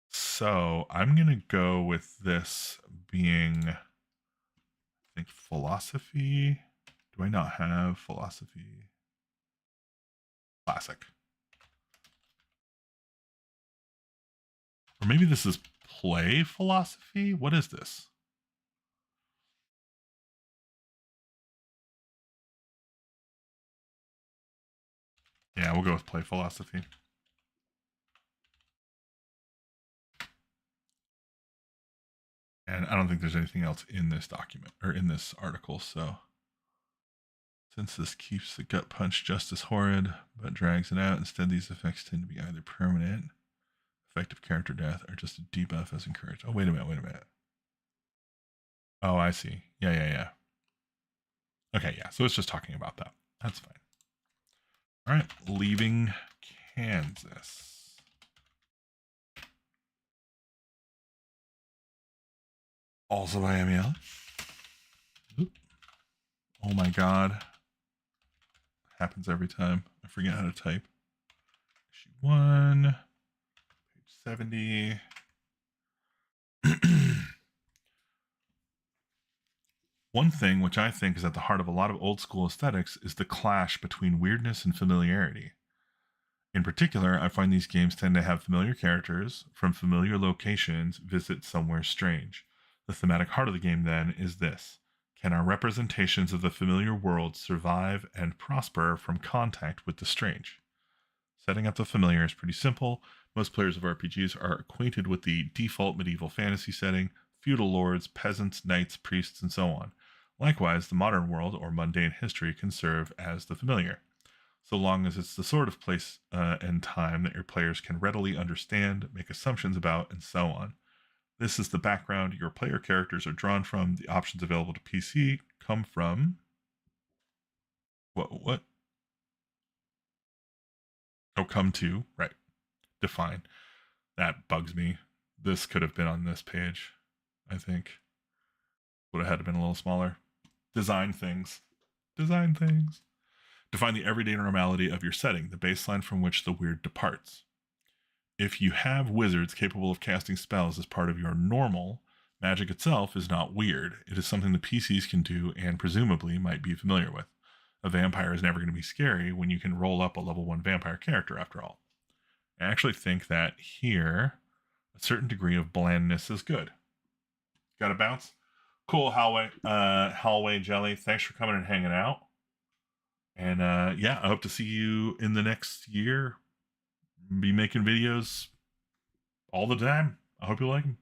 So I'm going to go with this being, I think, philosophy. Do I not have philosophy? Classic. Or maybe this is play philosophy? What is this? Yeah, we'll go with play philosophy. And I don't think there's anything else in this document or in this article, so since this keeps the gut punch just as horrid, but drags it out, instead these effects tend to be either permanent, effective character death, or just a debuff as encouraged. Oh, wait a minute. Oh, I see. Yeah. Okay, yeah, so it's just talking about that. That's fine. All right, leaving Kansas. Also by Emmy Allen. Oh my god. Happens every time. I forget how to type. Issue 1, page 70. One thing which I think is at the heart of a lot of old school aesthetics is the clash between weirdness and familiarity. In particular, I find these games tend to have familiar characters from familiar locations visit somewhere strange. The thematic heart of the game, then, is this: can our representations of the familiar world survive and prosper from contact with the strange? Setting up the familiar is pretty simple. Most players of RPGs are acquainted with the default medieval fantasy setting: feudal lords, peasants, knights, priests, and so on. Likewise, the modern world or mundane history can serve as the familiar, so long as it's the sort of place and time that your players can readily understand, make assumptions about, and so on. This is the background your player characters are drawn from. The options available to PC come from what? Oh, come to, right. Define. That bugs me. This could have been on this page, I think. Would have had to been a little smaller. Design things. Define the everyday normality of your setting, the baseline from which the weird departs. If you have wizards capable of casting spells as part of your normal, magic itself is not weird. It is something the PCs can do and presumably might be familiar with. A vampire is never going to be scary when you can roll up a level 1 vampire character, after all. I actually think that here, a certain degree of blandness is good. Got to bounce? Cool, Hallway Jelly. Thanks for coming and hanging out. And yeah, I hope to see you in the next year. Be making videos all the time. I hope you like them.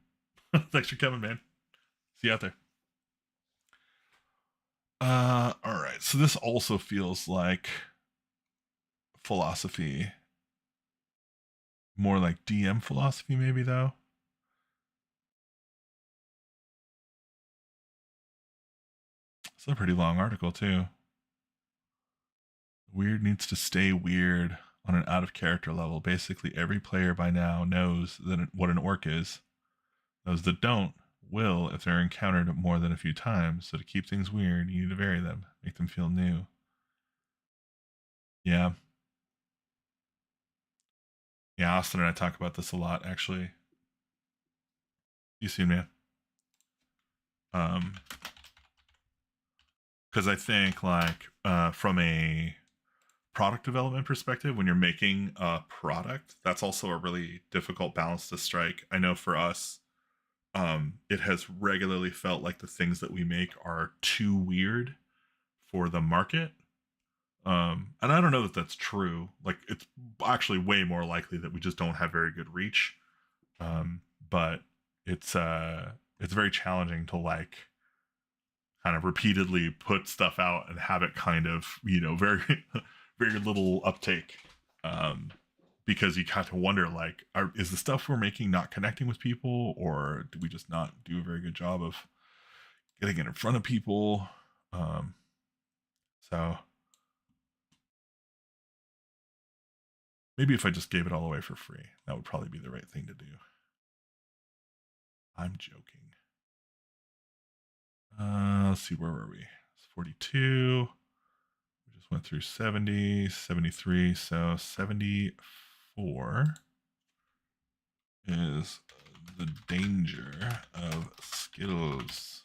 Thanks for coming, man. See you out there. All right. So this also feels like philosophy. More like DM philosophy, maybe, though. It's a pretty long article, too. Weird needs to stay weird on an out of character level. Basically, every player by now knows what an orc is. Those that don't will if they're encountered more than a few times. So to keep things weird, you need to vary them, make them feel new. Yeah. Yeah, Austin and I talk about this a lot, actually. You see, man. Because I think, like, from a product development perspective, when you're making a product, that's also a really difficult balance to strike. I know for us, it has regularly felt like the things that we make are too weird for the market. And I don't know that that's true. Like, it's actually way more likely that we just don't have very good reach. But it's very challenging to, like, kind of repeatedly put stuff out and have it kind of, very very little uptake. Because you kind of wonder, like, is the stuff we're making not connecting with people, or do we just not do a very good job of getting it in front of people? So maybe if I just gave it all away for free, that would probably be the right thing to do. I'm joking. Let's see, where were we? It's 42. We just went through 70, 73. So 74 is the danger of skills.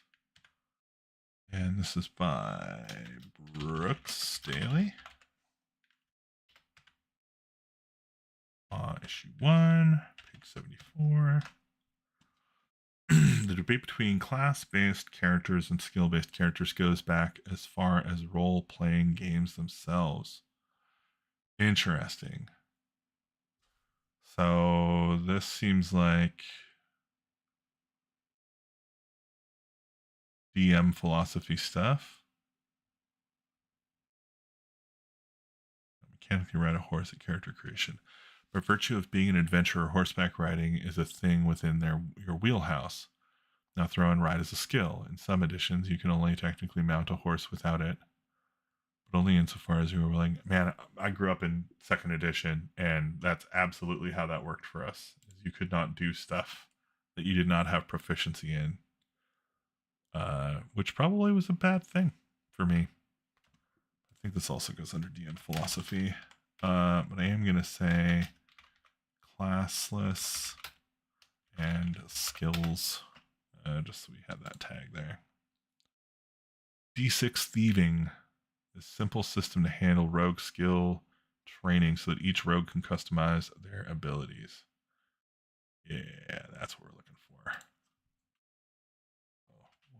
And this is by Brooks Daly. Issue 1, page 74. The debate between class-based characters and skill-based characters goes back as far as role-playing games themselves. Interesting. So this seems like DM philosophy stuff. Mechanically ride a horse at character creation. By virtue of being an adventurer, horseback riding is a thing within your wheelhouse. Now throw and ride as a skill. In some editions, you can only technically mount a horse without it, but only insofar as you were willing. Man, I grew up in 2nd edition, and that's absolutely how that worked for us. You could not do stuff that you did not have proficiency in, which probably was a bad thing for me. I think this also goes under DM philosophy, but I am going to say classless and skills, just so we have that tag there. D6 thieving, a simple system to handle rogue skill training so that each rogue can customize their abilities. Yeah, that's what we're looking for.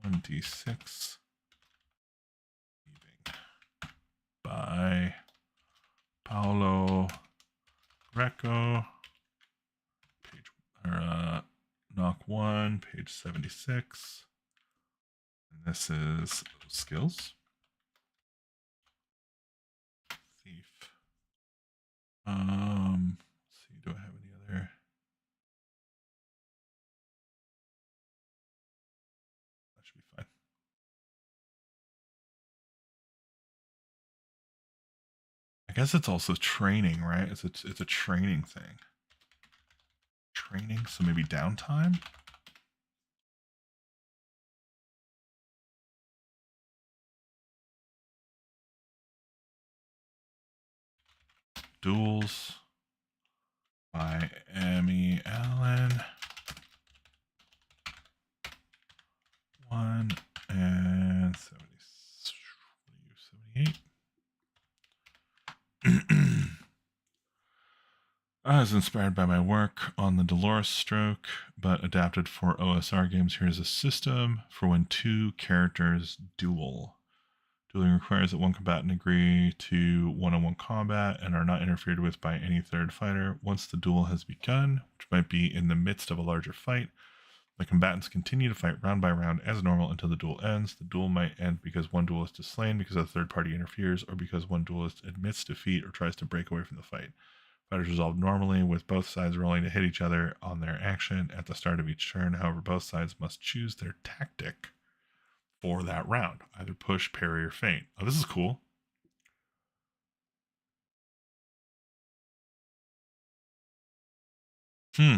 1d6 thieving by Paolo Greco. Knock 1, page 76. And this is skills. Thief. Let's see, do I have any other? That should be fine. I guess it's also training, right? It's a training thing. Training, so maybe downtime. Duels by Emmy Allen. 1 and 78. I was inspired by my work on the Dolores stroke, but adapted for OSR games. Here's a system for when 2 characters duel. Dueling requires that one combatant agree to one-on-one combat and are not interfered with by any third fighter. Once the duel has begun, which might be in the midst of a larger fight, the combatants continue to fight round by round as normal until the duel ends. The duel might end because one duelist is slain because a third party interferes, or because one duelist admits defeat or tries to break away from the fight. Fighters resolve normally, with both sides rolling to hit each other on their action at the start of each turn. However, both sides must choose their tactic for that round. Either push, parry, or feint. Oh, this is cool. Hmm.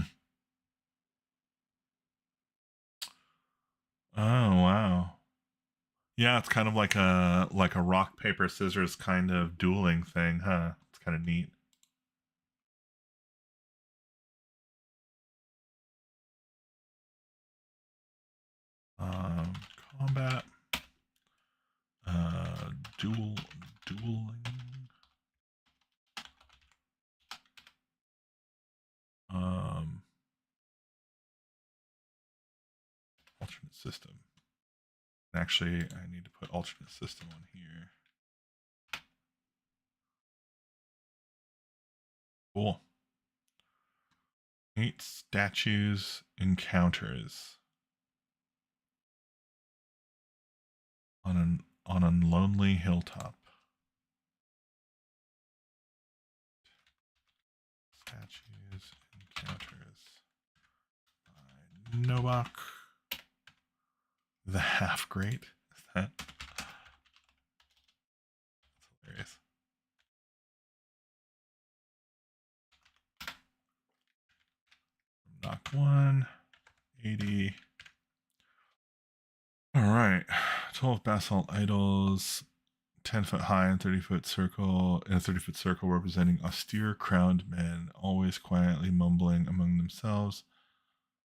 Oh wow. Yeah, it's kind of like a rock paper scissors kind of dueling thing, huh? It's kind of neat. Um, combat, uh, dueling, um, alternate system. Actually, I need to put alternate system on here. Cool. 8 statues encounters on a lonely hilltop. Statues encounters by Nobak. The half great. Is that? That's hilarious. Knock 1, 80. All right. 12 basalt idols, 10-foot high and 30-foot circle, in a 30-foot circle representing austere crowned men, always quietly mumbling among themselves.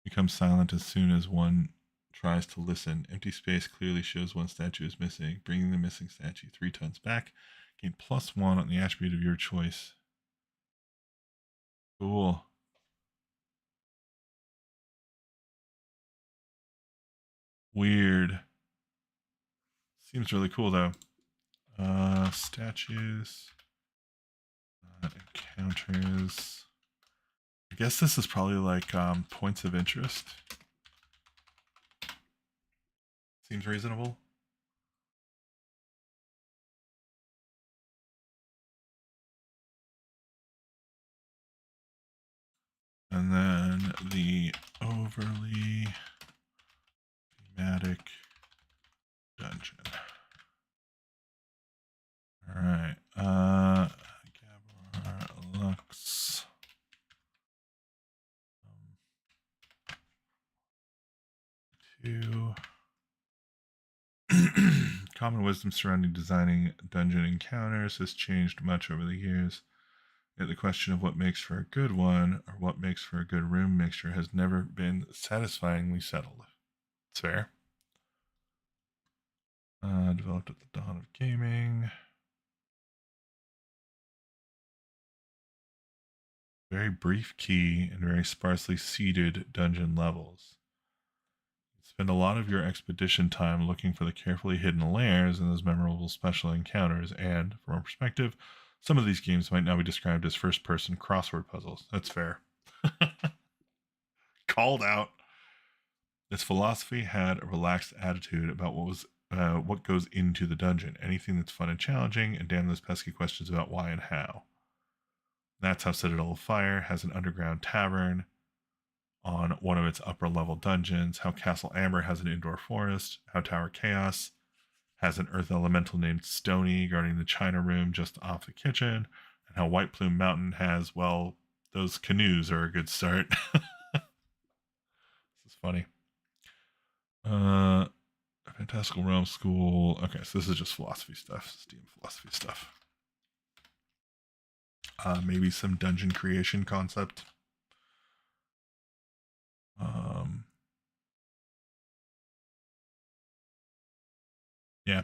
Become silent as soon as one tries to listen. Empty space clearly shows one statue is missing. Bringing the missing statue 3 tons back. Gain +1 on the attribute of your choice. Cool. Weird. Seems really cool though. Statues. Encounters. I guess this is probably like points of interest. Seems reasonable. And then the overly thematic dungeon. All right. Gabor Lux. Two. Common wisdom surrounding designing dungeon encounters has changed much over the years. Yet the question of what makes for a good one or what makes for a good room mixture has never been satisfyingly settled. It's fair. Developed at the dawn of gaming. Very brief key and very sparsely seeded dungeon levels. Spend a lot of your expedition time looking for the carefully hidden lairs and those memorable special encounters, and, from a perspective, some of these games might now be described as first person crossword puzzles. That's fair. Called out. This philosophy had a relaxed attitude about what goes into the dungeon, anything that's fun and challenging, and damn those pesky questions about why and how. That's how Citadel of Fire has an underground tavern on one of its upper level dungeons, how Castle Amber has an indoor forest, how Tower Chaos has an earth elemental named Stony guarding the China room just off the kitchen, and how White Plume Mountain has, well, those canoes are a good start. This is funny. Fantastical Realm School. Okay, so this is just philosophy stuff. Steam philosophy stuff. Maybe some dungeon creation concept. Um, yeah,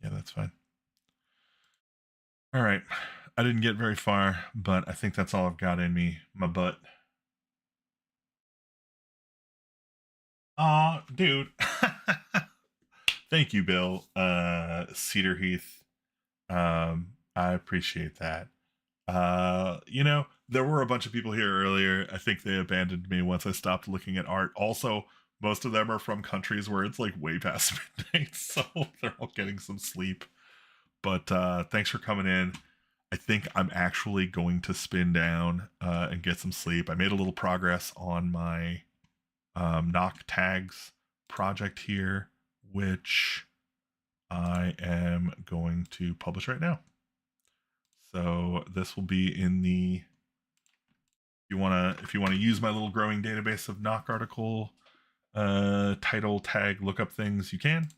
yeah, that's fine. All right, I didn't get very far, but I think that's all I've got in me. My butt. Aw, dude. Thank you, Bill. Cedar Heath. I appreciate that. There were a bunch of people here earlier. I think they abandoned me once I stopped looking at art. Also, most of them are from countries where it's like way past midnight, so they're all getting some sleep. But thanks for coming in. I think I'm actually going to spin down and get some sleep. I made a little progress on my knock tags project here, which I am going to publish right now. So this will be in the if you wanna use my little growing database of knock article title tag lookup things, you can.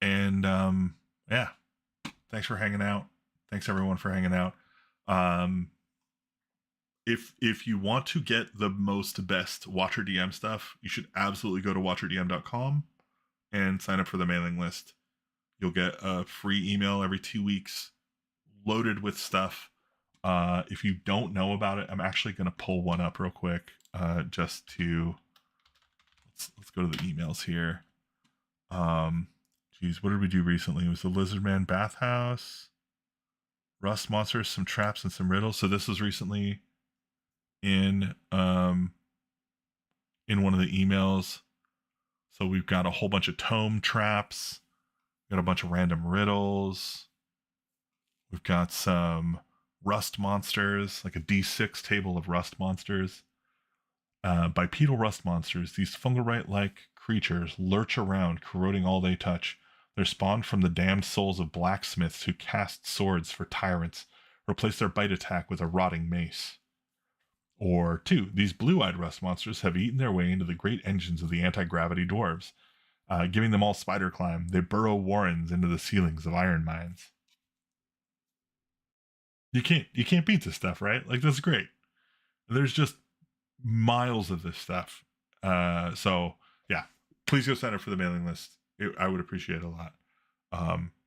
And yeah, thanks for hanging out. Thanks everyone for hanging out. If you want to get the most best Watcher DM stuff, you should absolutely go to watcherdm.com and sign up for the mailing list. You'll get a free email every 2 weeks loaded with stuff. If you don't know about it, I'm actually going to pull one up real quick just to let's go to the emails here. Geez, what did we do recently? It was the Lizardman Bathhouse, Rust Monsters, some traps, and some riddles. So this was recently in one of the emails. So we've got a whole bunch of tome traps, got a bunch of random riddles, we've got some rust monsters, like a D6 table of rust monsters. Bipedal rust monsters, these fungarite-like creatures lurch around, corroding all they touch. They're spawned from the damned souls of blacksmiths who cast swords for tyrants, replace their bite attack with a rotting mace. Or 2, these blue-eyed rust monsters have eaten their way into the great engines of the anti-gravity dwarves. Giving them all spider climb, they burrow warrens into the ceilings of iron mines. You can't beat this stuff, right? Like, that's great. There's just miles of this stuff. So yeah, please go sign up for the mailing list. I would appreciate it a lot.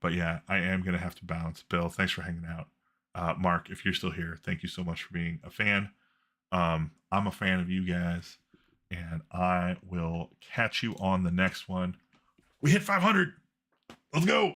But yeah, I am gonna have to bounce. Bill, thanks for hanging out. Mark, if you're still here, thank you so much for being a fan. I'm a fan of you guys, and I will catch you on the next one. We hit 500. Let's go.